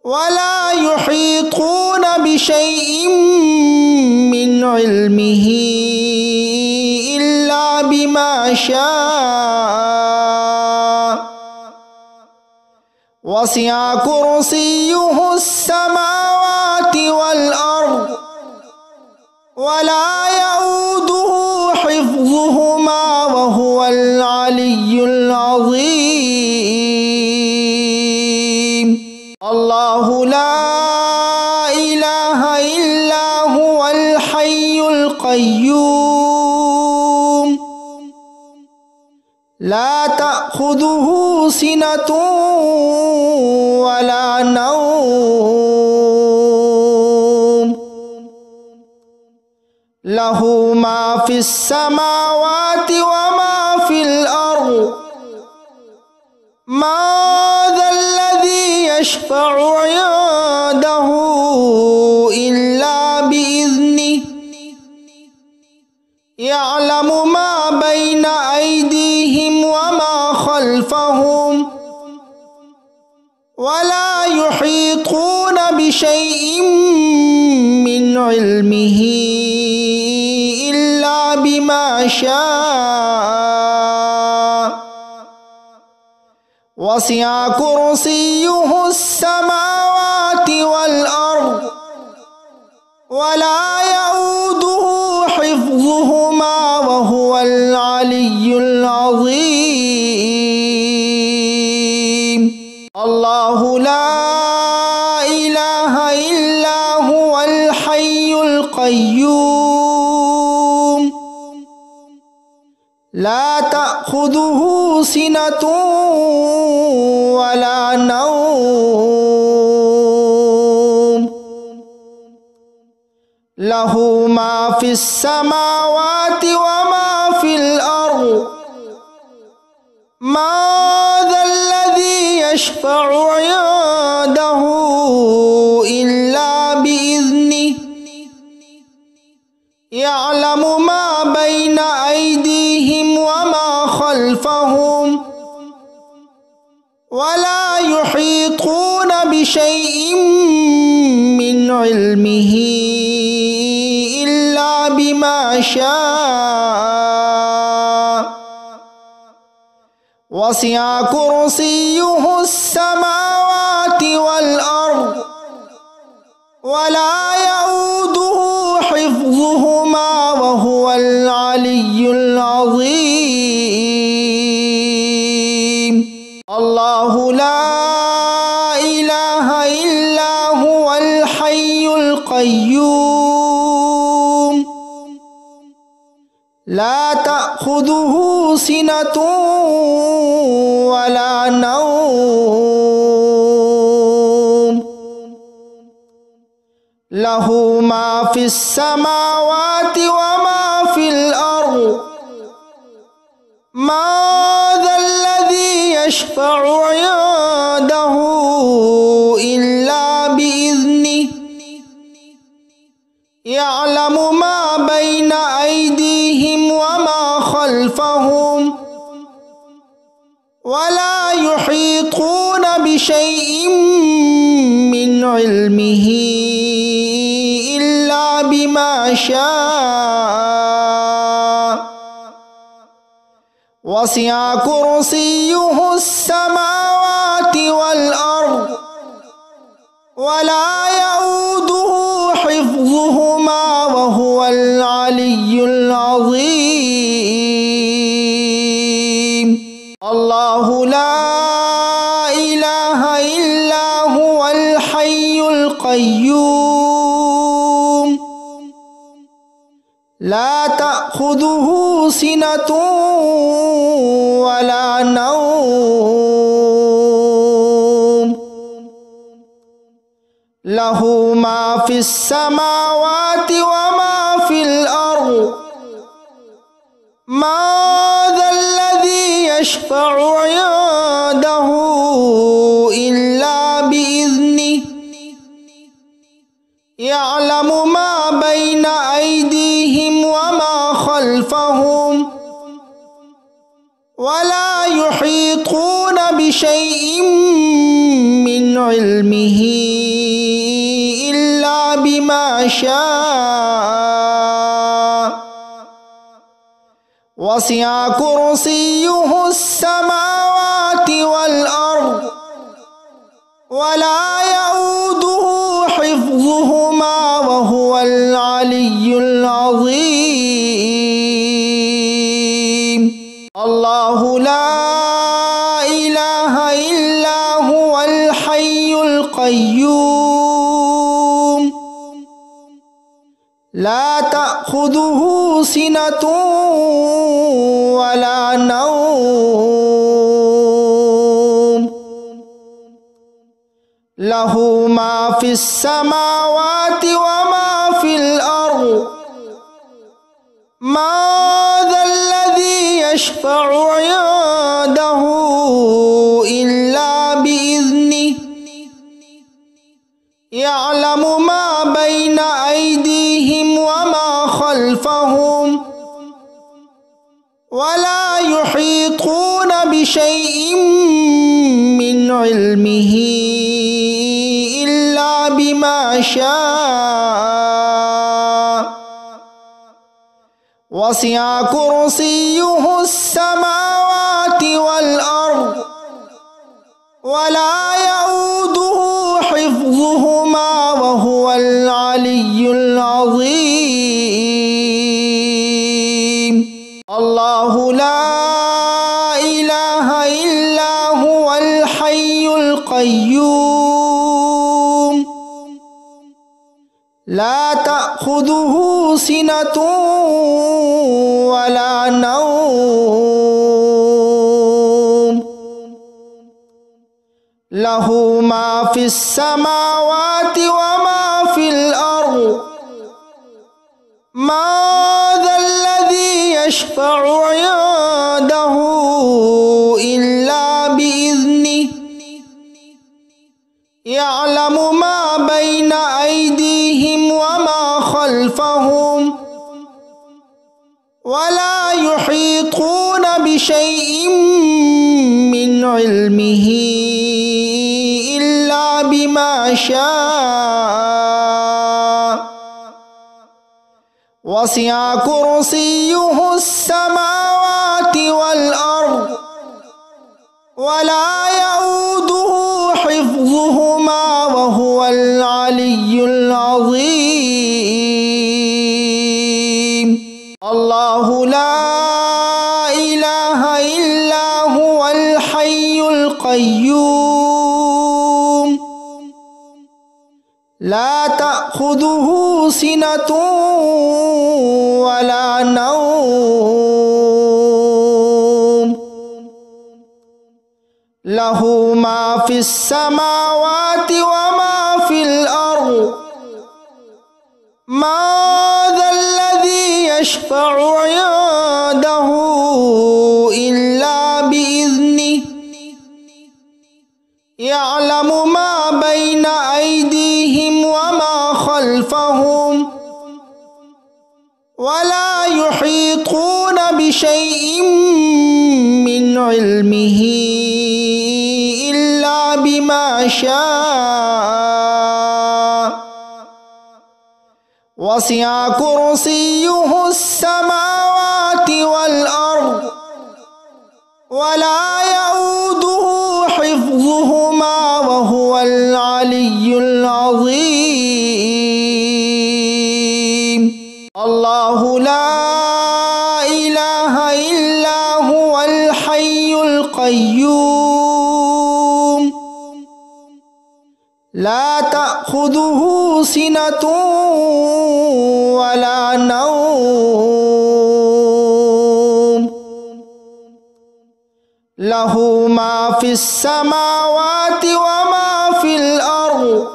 ولا يحيطون بشيء من علمه إلا بما شاء وسع كرسيه السماوات والأرض ولا يؤوده حفظهما وهو العلي العظيم الله لا إله إلا هو الحي القيوم لا تأخذه سنة ولا نوم له ما في السماوات وما في الأرض من ذا الذي يشفع عنده إلا بإذنه يعلم ما بين أيديهم وما خلفهم ولا يحيطون بشيء من علمه إلا بما شاء وسع كرسيه السماوات والأرض ولا يؤوده حفظهما وهو العلي العظيم الله لا إله إلا هو الحي القيوم لا تأخذه سنة ولا نوم له ما في السماوات وما في الأرض من ذا الذي يشفع عنده إلا بإذنه يعلم ما بين أيديهم وما خلفهم ولا يحيطون بشيء من علمه إلا بما شاء وسع كرسيه السماوات والأرض ولا يؤوده حفظهما وهو العلي العظيم الله لا إله إلا هو الحي القيوم لا تأخذه سنة ولا نوم له ما في السماوات وما في الأرض من ذا الذي يشفع عنده إلا بإذنه يعلم ما بين أيديهم وما خلفهم ولا يحيطون بشيء من علمه إلا بما شاء وسع كرسيه السماوات والأرض ولا يؤوده حفظهما وهو العلي العظيم الله لا إله إلا هو الحي القيوم لا تأخذه سنة ولا نوم له ما في السماوات وما في الأرض من ذا الذي يشفع عنده إلا بإذنه يعلم ما بين أيديهم وما خلفهم ولا يحيطون بشيء من علمه إلا بما شاء وسع كرسيه السماوات والأرض ولا يؤوده حفظهما وهو العلي العظيم الله لا إله إلا هو الحي القيوم لا تأخذه سنة ولا نوم له ما في السماوات وما في الأرض ما ذا الذي يشفع عنده إلا بإذنه يعلم ما بين أيديهم وما خلفهم ولا يحيطون بشيء من علمه إلا بما شاء وسع كرسيه السماوات والأرض ولا يؤوده حفظهما وهو العلي العظيم. الله لا إله إلا هو الحي القيوم لا تأخذه سنة ولا نوم له ما في السماوات وما في الأرض ما ذا الذي يشفع عنده إلا بإذنه يعلم ما بين أيديهم وما خلفهم ولا يحيطون بشيء من علمه إلا بما شاء وسع كرسيه السماوات والأرض ولا يؤوده حفظهما وهو العلي العظيم. الله لا إله إلا هو الحي القيوم لا تأخذه سنة ولا نوم له ما في السماوات وما في الأرض ما ذا الذي يشفع عنده إلا بإذنه يعلم ما بين أيديهم وما خلفهم ولا يحيطون بشيء من علمه إلا بما شاء وسع كرسيه السماوات والأرض ولا يؤوده حفظهما وهو العلي العظيم. الله لا إله إلا هو الحي القيوم لا تأخذه سنة ولا نوم له ما في السماوات وما في الأرض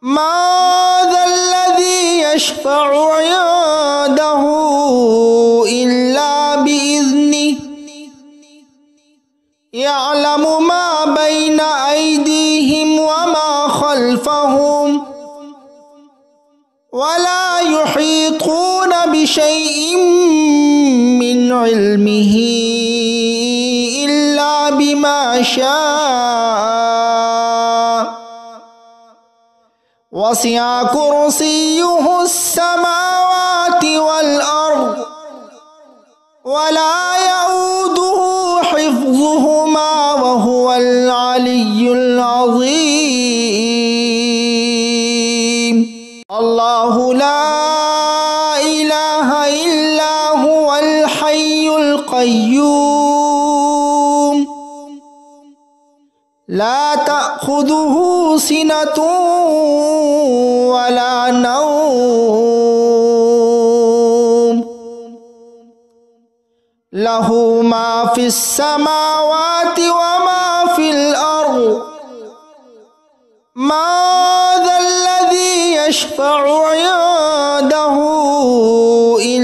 ما ذا الذي يشفع عنده إلا بإذنه يعلم ما بين أيديهم وما خلفهم ولا يحيطون بشيء من علمه إلا بما شاء وسع كرسيه السماوات والأرض ولا يؤوده حفظهما وهو العلي العظيم. الله لا إله إلا هو الحي القيوم لا تأخذه سنة ولا نوم له ما في السماوات وما في الأرض ما ذا الذي يشفع عنده إلا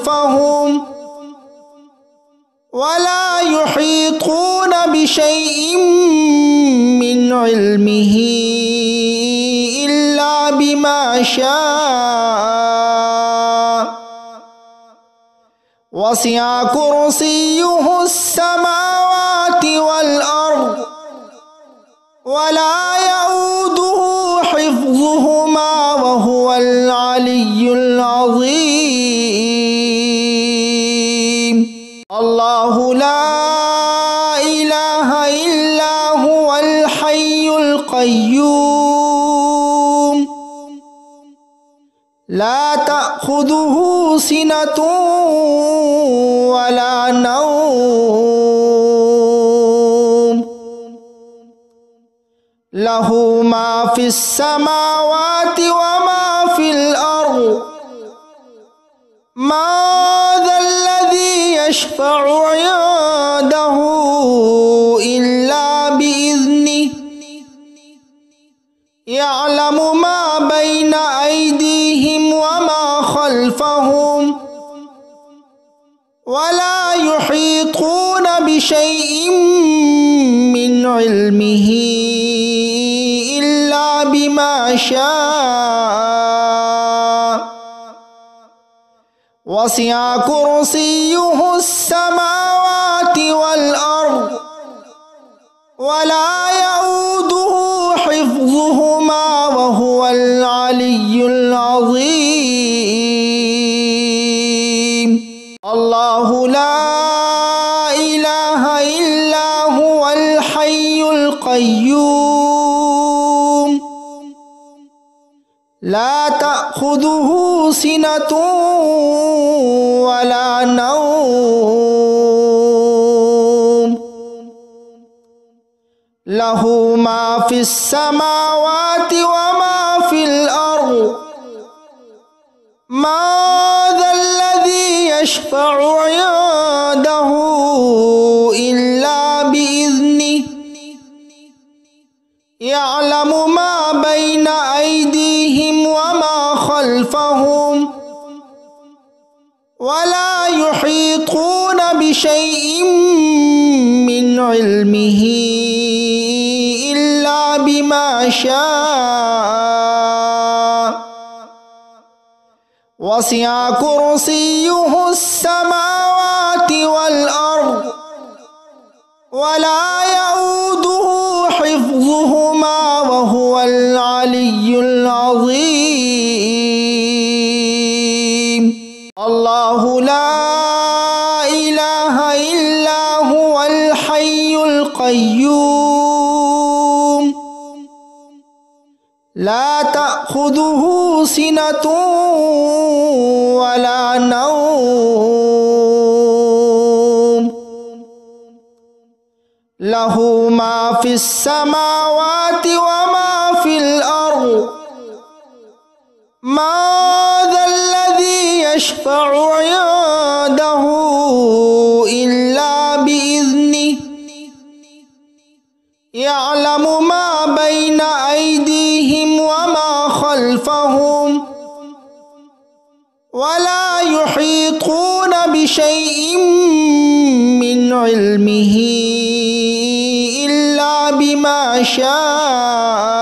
خلفهم ولا يحيطون بشيء من علمه إلا بما شاء وسع كرسيه السماوات والأرض ولا يؤوده حفظهما وهو العلي العظيم الله لا إله إلا هو الحي القيوم لا تأخذه سنة ولا نوم له ما في السماوات وما في الأرض ما ذا الذي يشفع عنده إلا بإذنه يعلم ما بين أيديهم وما خلفهم ولا يحيطون بشيء من علمه إلا بما شاء وسع كرسيه السماوات والأرض ولا يؤوده حفظهما وهو العلي العظيم الله لا إله إلا هو الحي القيوم لا تأخذه سنة ولا نوم له ما في السماوات وما في الأرض ما ذا الذي يشفع عنده إلا بإذنه يعلم ما بين أيديهم وما خلفهم ولا يحيطون بشيء من علمه إلا بما شاء وسع كرسيه السماوات والأرض ولا يؤوده حفظهما وهو العلي العظيم الله لا إله إلا هو الحي القيوم لا تأخذه سنة ولا نوم له ما في السماوات وما في الأرض ما ذا الذي يشفع عنده إلا بإذنه يعلم ما بين أيديهم وما خلفهم ولا يحيطون بشيء من علمه إلا بما شاء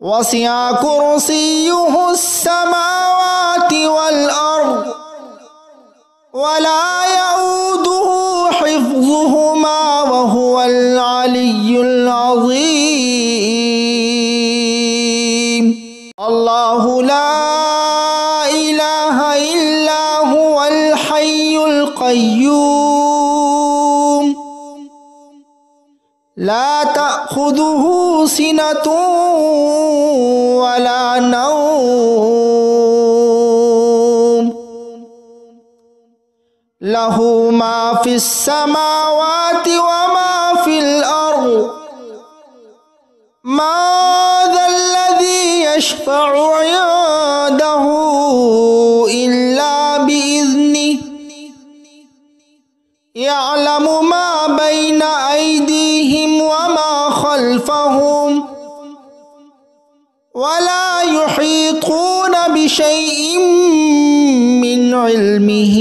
وسع كرسيه السماوات والأرض ولا يؤوده حفظهما وهو العلي العظيم الله لا إله إلا هو الحي القيوم لا تأخذه سنة ولا نوم له ما في السماوات وما في الأرض ما ذا الذي يشفع عنده إلا بإذنه يعلم ما بين أيديهم وما خلفهم ولا يحيطون بشيء من علمه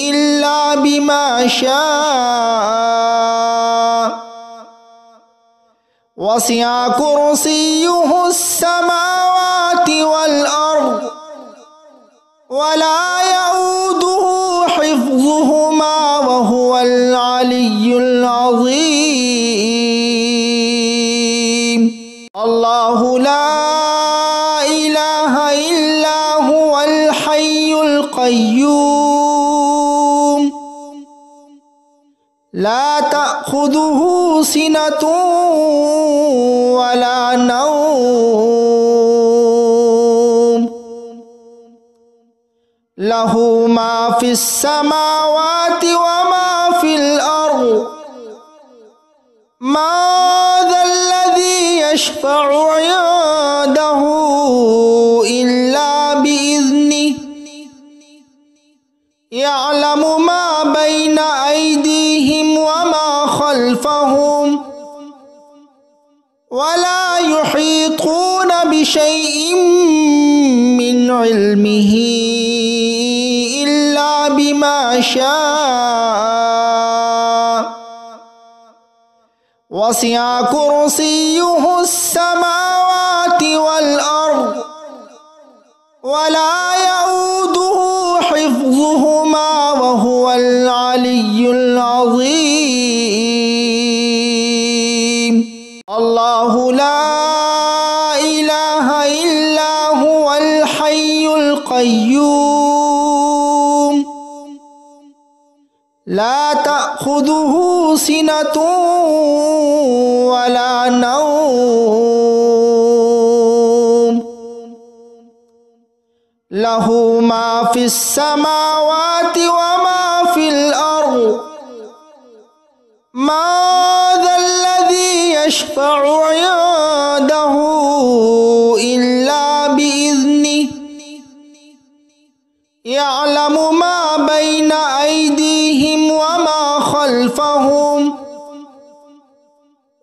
إلا بما شاء وسع كرسيه السماوات والأرض ولا يؤوده حفظهما وهو العلي العظيم الله لا إله إلا هو الحي القيوم لا تأخذه سنة ولا نوم له ما في السماوات وما في الأرض ما ذا الذي يشفع عنده إلا بإذنه يعلم ما بين أيديهم وما خلفهم ولا يحيطون بشيء من علمه إلا بما شاء وسع كرسيه السماوات والأرض ولا يؤوده حفظهما وهو العلي العظيم الله لا إله إلا هو الحي القيوم لا تأخذه سنة ولا نوم له ما في السماوات وما في الأرض ما ذا الذي يشفع عنده إلا بإذنه يعلم ما بين أيديهم وما خلفهم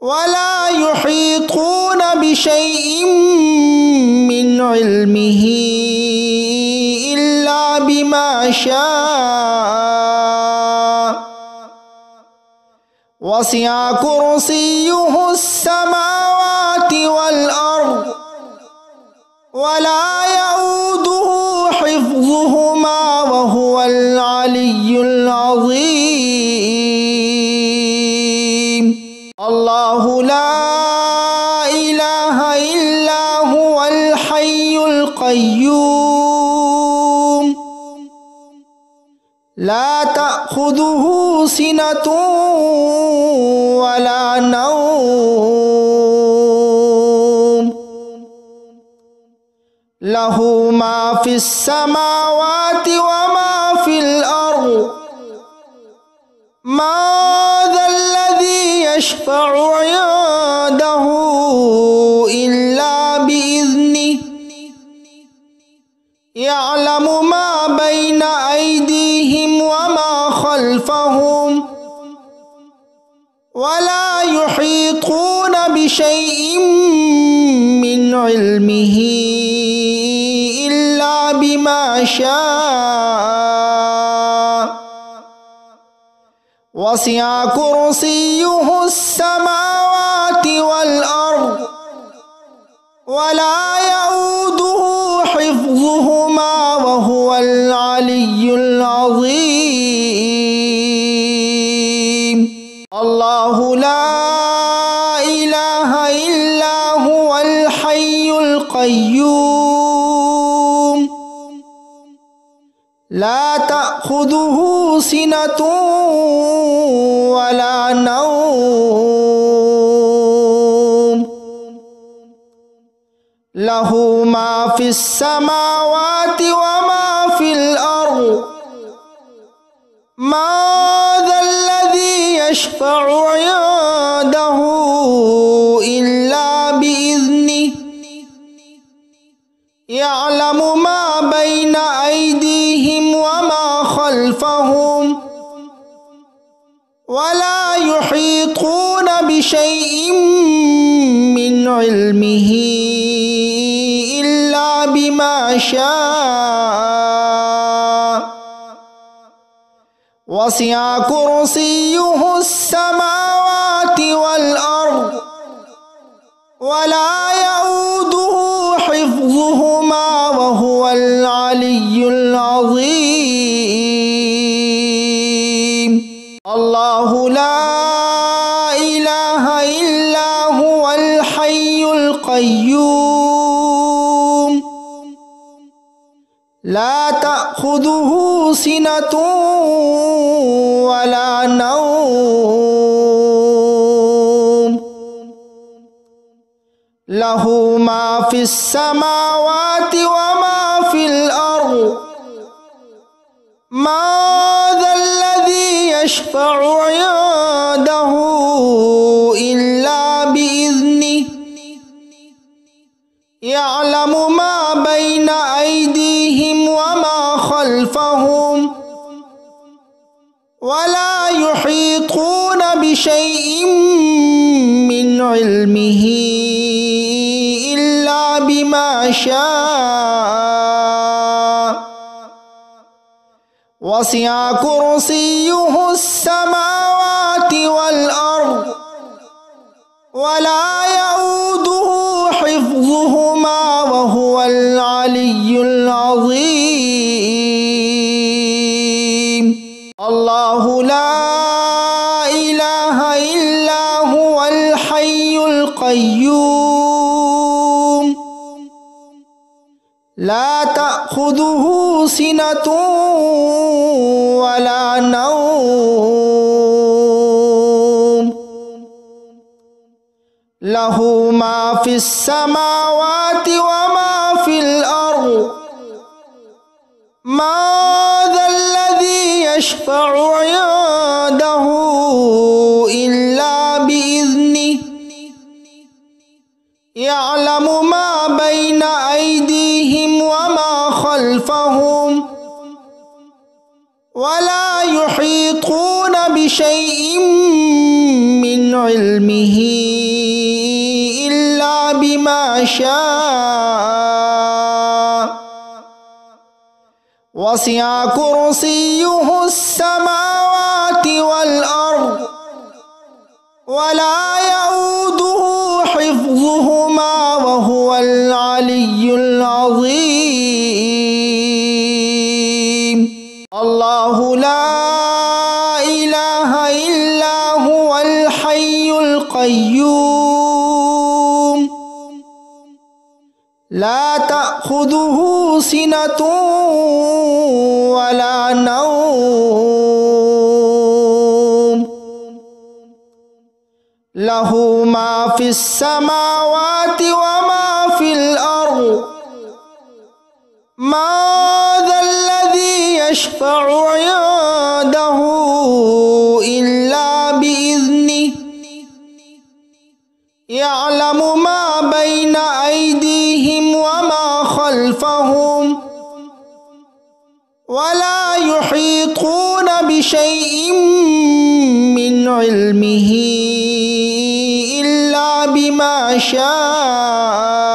ولا يحيطون بشيء من علمه إلا بما شاء وسع كرسيه السماوات والأرض ولا يؤوده حفظهما وهو العلي العظيم الله لا إله إلا هو الحي القيوم لا تأخذه سنة ولا نوم له ما في السماوات وما في الأرض ما ذا الذي يشفع عنده إلا بإذنه يعلم ما بين أيديهم وما خلفهم ولا يحيطون بشيء من علمه إلا بما شاء وسع كرسيه السماوات والأرض ولا يؤوده حفظهما وهو العلي العظيم الله لا إله إلا هو الحي القيوم لا تأخذه سنة ولا نوم له ما في السماوات وما في الأرض ما ذا الذي يشفع عنده إلا بإذنه يعلم ما بين أيديهم وما خلفهم ولا يحيطون بشيء من علمه إلا بما بما شاء وسع كرسيه السماوات والأرض ولا يؤوده حفظهما وهو العلي العظيم. الله لا إله إلا هو الحي القيوم لا تأخذه سنة ولا نوم له ما في السماوات وما في الأرض ما ذا الذي يشفع عنده إلا بإذنه يعلم ما بين أيديهم وما خلفهم ولا يحيطون بشيء من علمه إلا بما شاء وسع كرسيه السماوات والأرض ولا يؤوده حفظهما وهو العلي العظيم. الله لا إله إلا هو الحي القيوم لا تأخذه سنة ولا نوم له ما في السماوات وما في الأرض ما ذا الذي يشفع عنده إلا بإذنه يعلم ما بين أيديهم وما خلفهم ولا يحيطون بشيء من علمه إلا بما شاء وسع كرسيه السماوات والأرض ولا يؤوده حفظهما وهو العلي العظيم. الله لا إله إلا هو الحي القيوم لا تأخذه سنة ولا نوم له ما في السماوات وما في الأرض ما ذا الذي يشفع عنده إلا بإذنه يعلم ما بين أيديهم وما خلفهم ولا يحيطون بشيء من علمه إلا بما شاء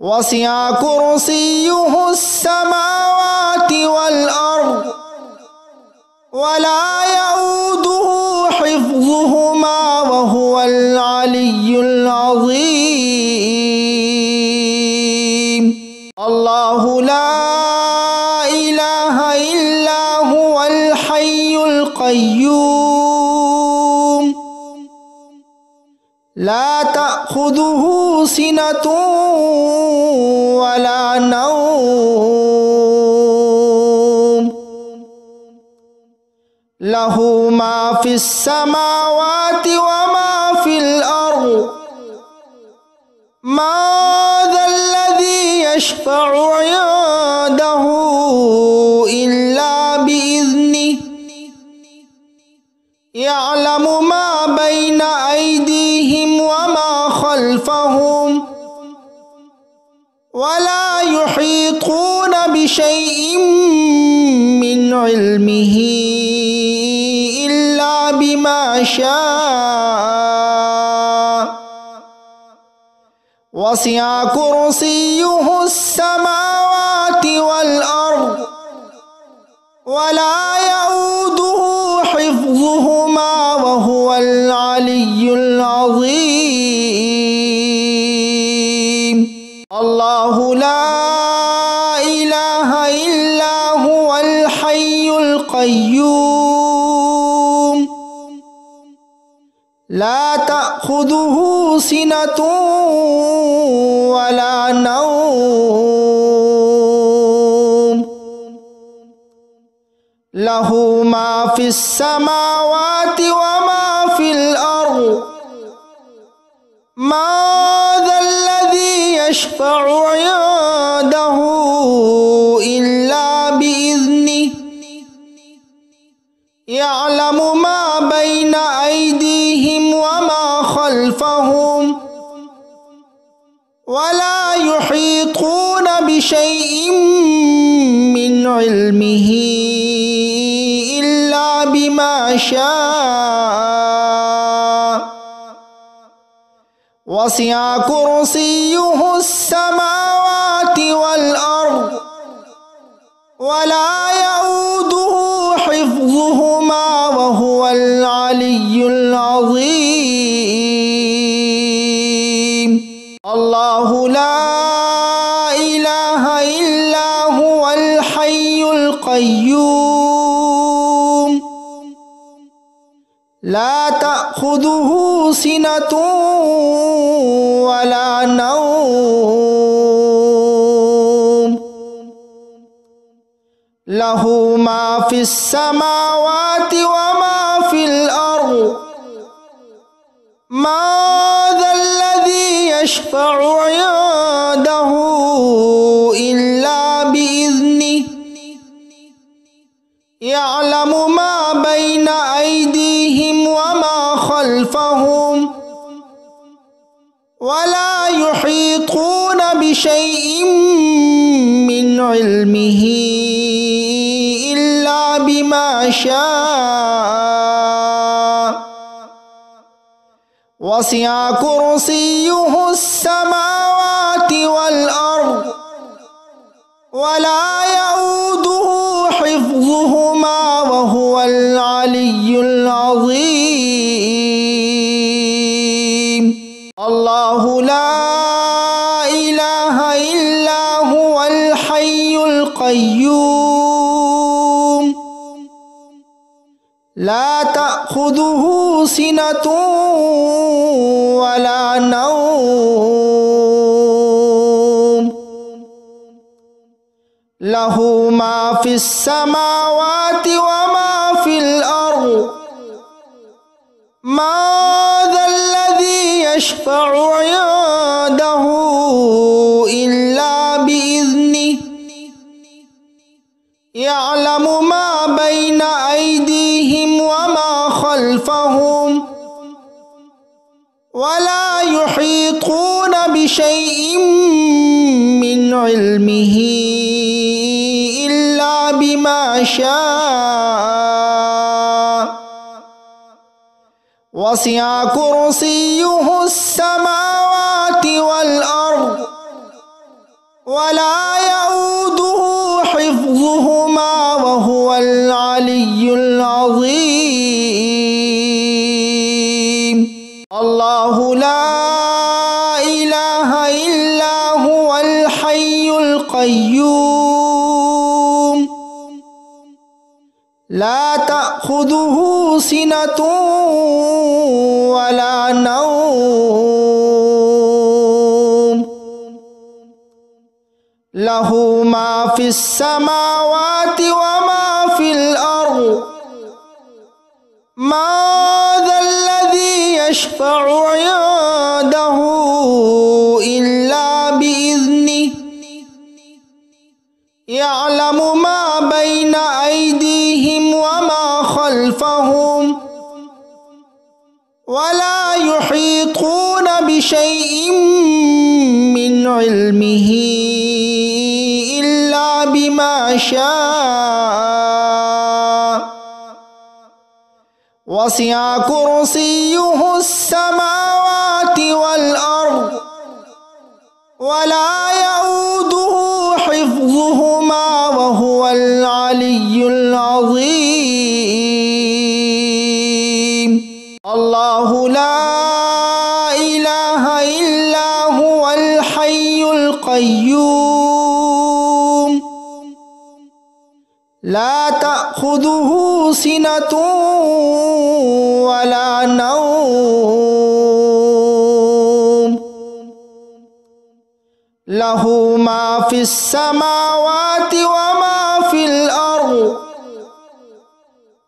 وسع كرسيه السماوات والأرض ولا يؤوده حفظهما وهو العلي العظيم. الله لا إله إلا هو الحي القيوم لا تأخذه سنة ولا نوم له ما في السماوات وما في الأرض ما ذا الذي يشفع عنده إلا بإذنه يعلم ما بين أيديهم وما خلفهم ولا يحيطون بشيء من علمه إلا بما شاء وسع كرسيه السماوات والأرض ولا يؤوده حفظهما وهو العلي العظيم الله لا إله إلا هو الحي القيوم لا تأخذه سنة ولا نوم له ما في السماوات وما في الأرض ما ذا الذي يشفع عنده إلا بإذنه يعلم ما بين أيديهم وما خلفهم ولا يحيطون بشيء من علمه إلا بما شاء وسع كرسيه السماوات والأرض ولا يؤوده حفظهما وهو العلي العظيم الله لا إله إلا هو الحي القيوم لا تأخذه سنة ولا نوم له ما في السماوات وما في الأرض ما ذا الذي يشفع عنده إلا بإذنه يعلم ما بين أيديهم وما خلفهم ولا يحيطون بشيء من علمه إلا بما شاء وسع كرسيه السماوات والأرض ولا يؤوده حفظهما وهو العلي العظيم الله لا إله إلا هو الحي القيوم لا تأخذه سنة ولا نوم له ما في السماوات وما في الأرض ما ذا الذي يشفع عنده إلا بإذنه يعلم ما بين أيديهم وما خلفهم ولا يحيطون بشيء من علمه إلا بما شاء وسع كرسيه السماوات والأرض ولا يؤوده حفظهما وهو العلي العظيم الله لا إله إلا هو الحي القيوم لا تأخذه سنة ولا نوم له ما في السماوات وما في الأرض ما ذا الذي يشفع عنده إلا بإذنه يعلم ما بين أيديهم وما خلفهم ولا يحيطون بشيء من علمه إلا بما شاء وسع كرسيه السماوات والأرض ولا يؤوده حفظهما وهو العلي العظيم. الله لا إله إلا هو الحي القيوم لا تأخذه سنة ولا نوم له ما في السماوات وما في الأرض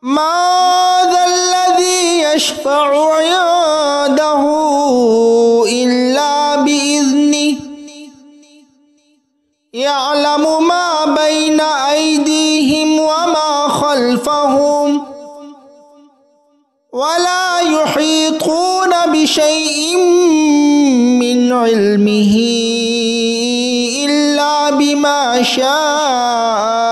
ما ذا الذي يشفع عنده إلا بإذنه يعلم ما بين أيديهم وما خلفهم ولا يحيطون بشيء من علمه إلا بما شاء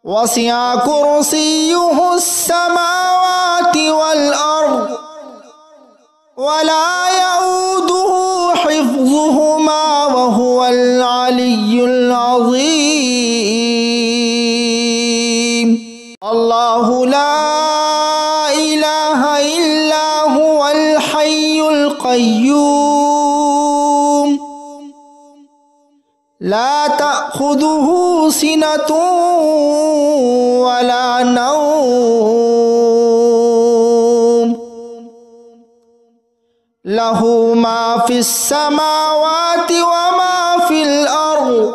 وسع كرسيه السماوات والأرض ولا يؤوده حفظهما وهو العلي العظيم. الله لا إله إلا هو الحي القيوم لا تأخذه سنة ولا نوم له ما في السماوات وما في الأرض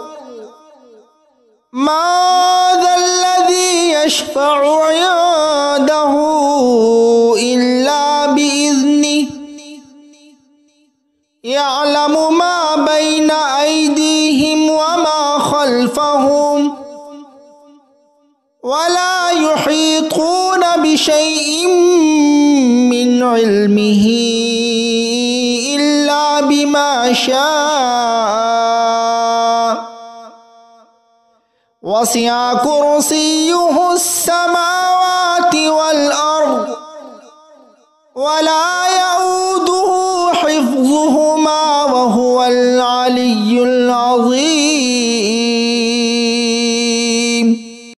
ما ذا الذي يشفع عنده إلا بإذنه يعلم ما بين أيديهم وما خلفهم ولا يحيطون بشيء من علمه إلا بما شاء وسع كرسيه السماوات والأرض ولا يؤوده حفظهما وهو العلي العظيم.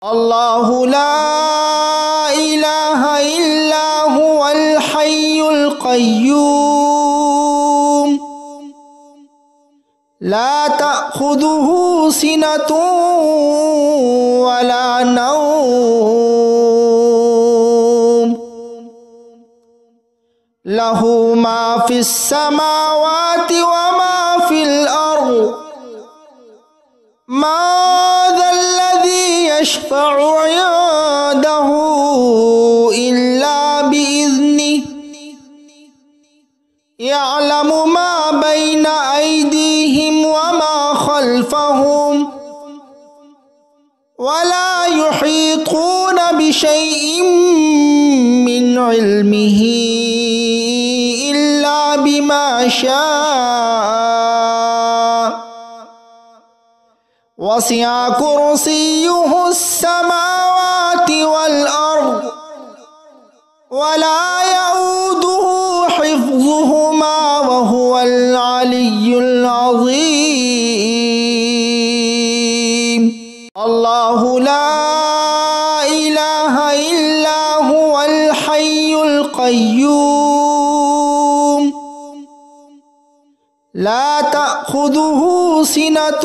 الله لا إله إلا هو الحي القيوم لا تأخذه سنة ولا نوم له ما في السماوات وما في الأرض ما ذا الذي يشفع عنده إلا بإذنه يعلم ما بين أيديهم وما خلفهم ولا يحيطون بشيء من علمه إلا بما شاء وسع كرسيه السماوات والأرض ولا يؤوده حفظهما وهو العلي العظيم. الله لا إله إلا هو الحي القيوم لا تأخذه سنة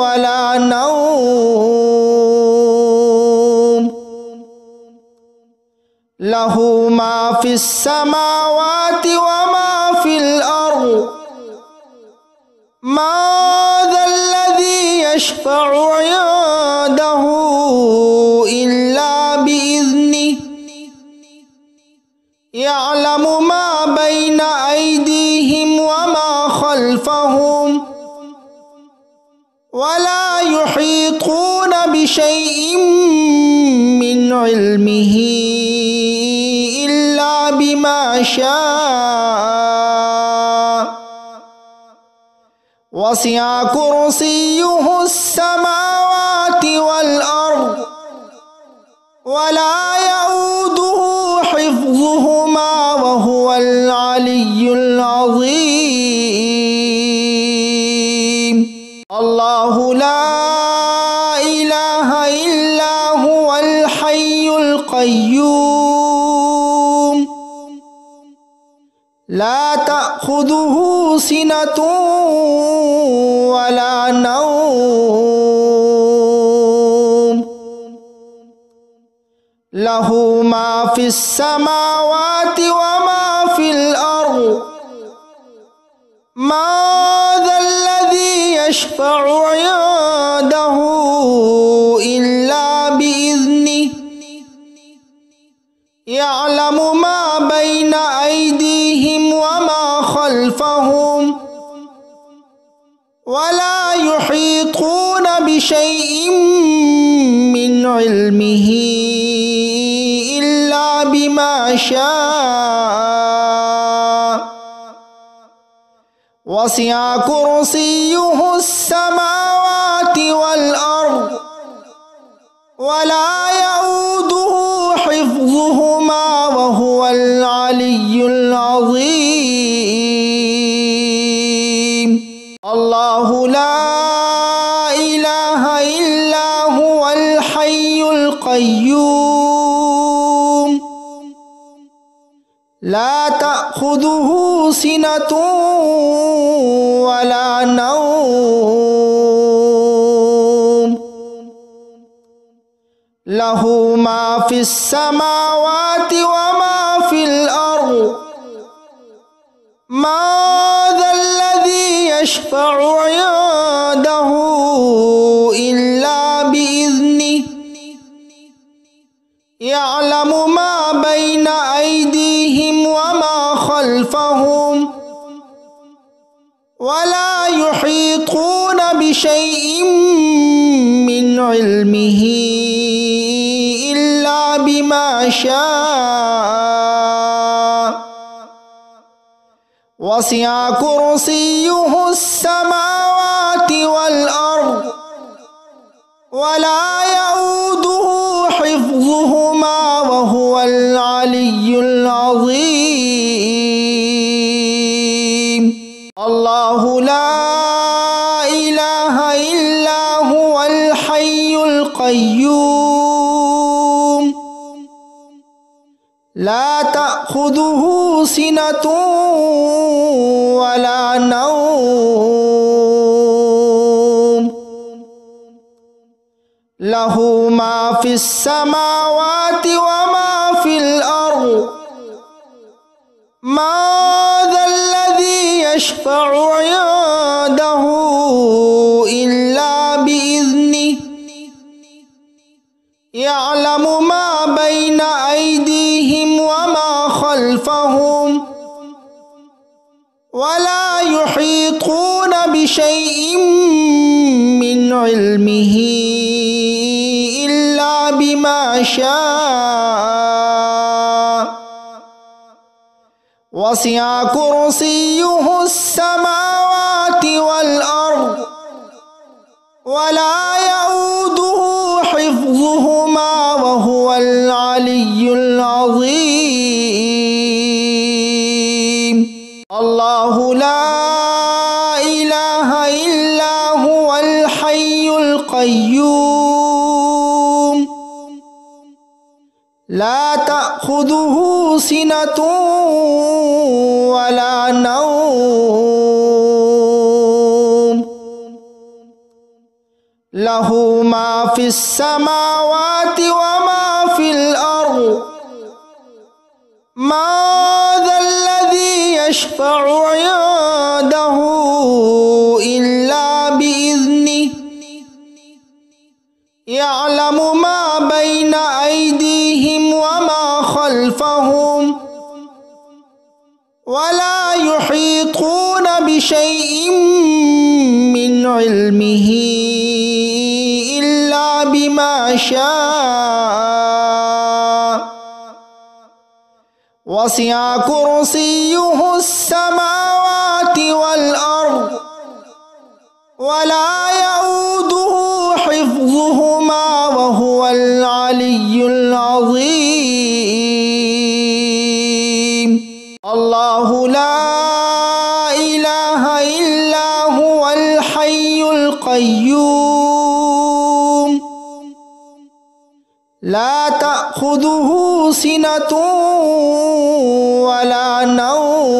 ولا نوم له ما في السماوات وما في الأرض ما ذا الذي يشفع عنده إلا بإذنه يعلم ما بين أيديهم وما خلفهم ولا يحيطون بشيء من علمه إلا بما شاء وسع كرسيه السماوات والأرض ولا يؤوده حفظهما حفظهما وهو العلي العظيم. الله لا إله إلا هو الحي القيوم لا تأخذه سنة ولا نوم له ما في السماوات وما في الأرض ما ذا الذي يشفع عنده إلا بإذنه يعلم ما بين أيديهم وما خلفهم ولا يحيطون بشيء من علمه إلا بما شاء وسع كرسيه السماوات والأرض ولا يؤوده حفظهما وهو العلي العظيم. الله لا إله إلا هو الحي القيوم لا تأخذه سنة ولا نوم له ما في السماوات وما في الأرض ما ذا الذي يشفع عنده إلا بإذنه يعلم ما بين أيديهم وما خلفهم ولا يحيطون بشيء من علمه إلا بما شاء وسع كرسيه السماوات والأرض ولا يؤوده حفظهما وهو العلي العظيم. الله لا إله إلا هو الحي القيوم لا تأخذه سنة ولا نوم له ما في السماوات وما في الأرض ما ذا الذي يشفع عنده إلا بإذنه يعلم ما بين أيديهم وما خلفهم ولا يحيطون بشيء من علمه إلا بما شاء وسع كرسيه السماوات والأرض ولا يؤوده حفظهما وهو العلي العظيم. الله لا إله إلا هو الحي القيوم لا تأخذه سنة ولا نوم له ما في السماوات وما في الأرض ما ذا الذي يشفع عنده إلا بإذنه يعلم ما بين أيديهم وما خلفهم ولا يحيطون بشيء من علمه إلا بما شاء وسع كرسيه السماوات والأرض ولا يؤوده حفظهما وهو العلي العظيم. إلا هو الحي القيوم لا تأخذه سنة ولا نوم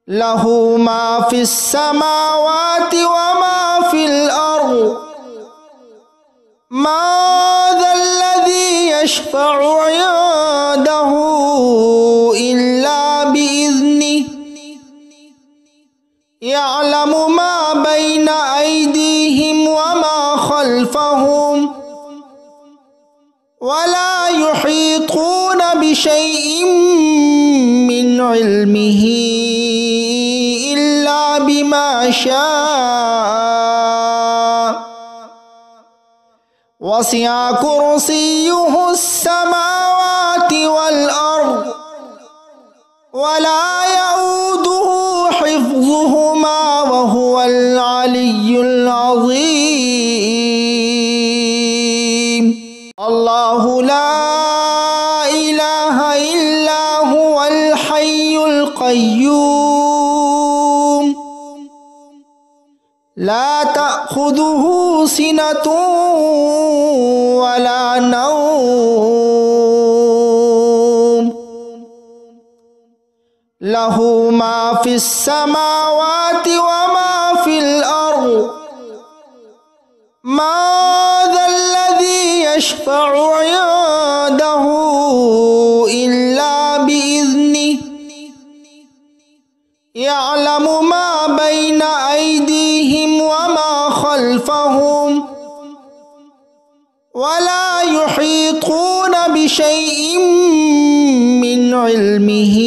له ما في السماوات وما في الأرض من ذا الذي يشفع عنده إلا بإذنه يعلم ما بين أيديهم وما خلفهم ولا يحيطون بشيء من علمه إلا بما شاء وسع كرسيه السماوات والأرض ولا يؤوده حفظهما وهو العلي العظيم الله لا إله إلا هو الحي القيوم لا تأخذه سنة ولا نوم له ما في السماوات وما في الأرض من ذا الذي يشفع عنده إلا بإذنه يعلم ما بين أيديهم وما خلفهم ولا يحيطون بشيء من علمه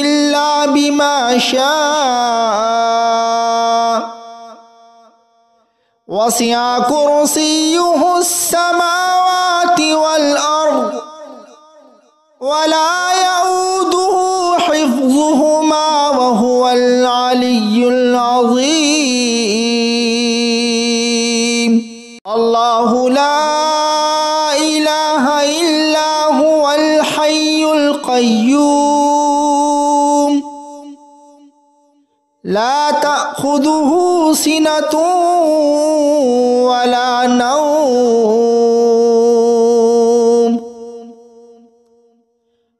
إلا بما شاء وسع كرسيه السماوات والأرض ولا يؤوده حفظهما وهو العلي العظيم الله لا إله إلا هو الحي القيوم لا تأخذه سنة ولا نوم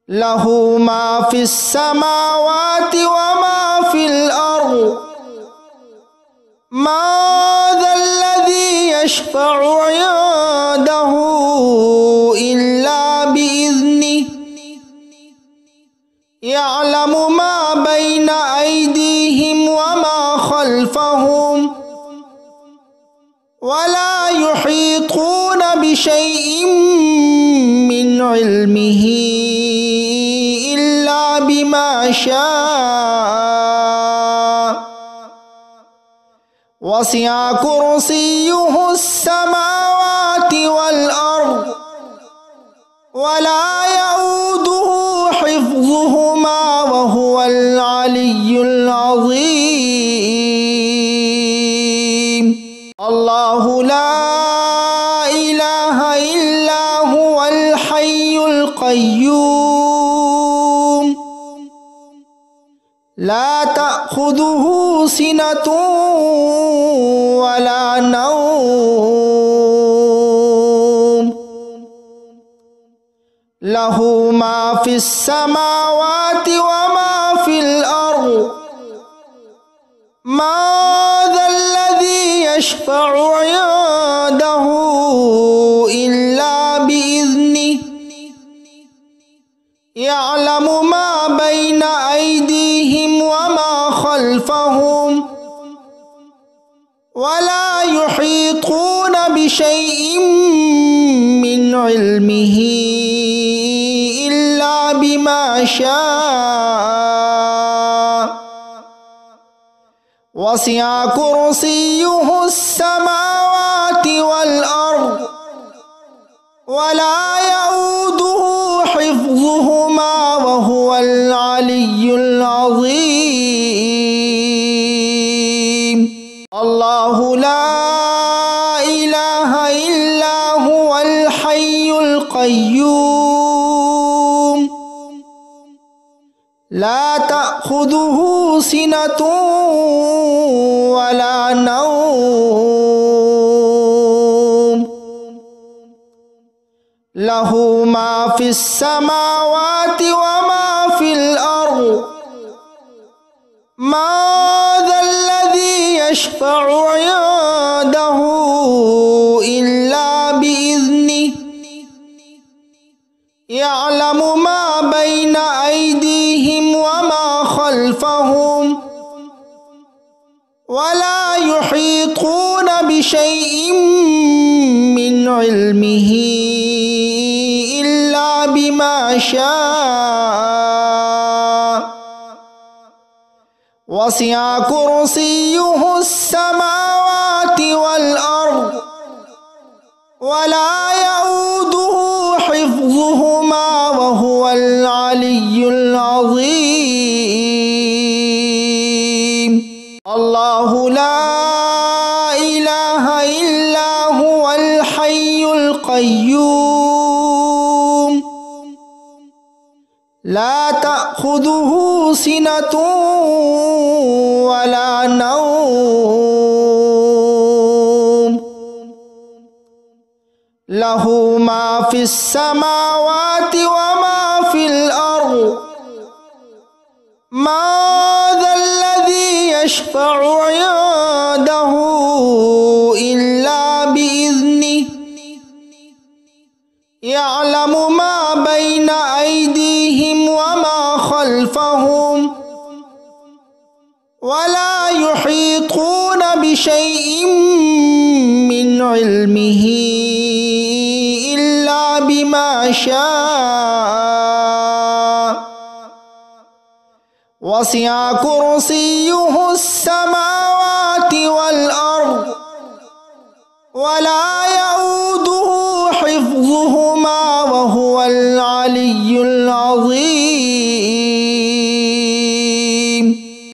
له ما في السماوات وما في الأرض من ذا الذي يشفع عنده إلا بإذنه يعلم ما بين أيديهم وما خلفهم ولا يحيطون بشيء من علمه إلا بما شاء وسع كرسيه السماوات والأرض ولا يؤوده حفظهما وهو العلي العظيم الله لا إله إلا هو الحي القيوم لا تأخذه سنة ولا نوم له ما في السماوات وما في الأرض من ذا الذي يشفع عنده إلا بإذنه يعلم ما بين أيديهم وما خلفهم ولا يحيطون بشيء من علمه إلا بما شاء وسع كرسيه السماوات والأرض ولا يؤوده حفظهما وهو العلي العظيم الله لا إله إلا هو الحي القيوم لا تأخذه سنة ولا نوم له ما في السماوات وما في الأرض ما ذا الذي يشفع عنده إلا بإذنه يعلم ما بين أيديهم وما خلفهم ولا يحيطون بشيء من علمه إلا بما شاء وسع كرسيه السماوات والأرض ولا يؤوده حفظهما وهو العلي العظيم الله لا إله إلا هو الحي القيوم لا تأخذه سنة ولا نوم له ما في السماوات وما في الأرض ما ذا الذي يشفع عنده إلا بإذنه يعلم ما بين أيديهم وما خلفهم ولا يحيطون بشيء من علمه إلا بما شاء وسع كرسيه السماوات والأرض ولا يؤوده حفظهما وهو العلي العظيم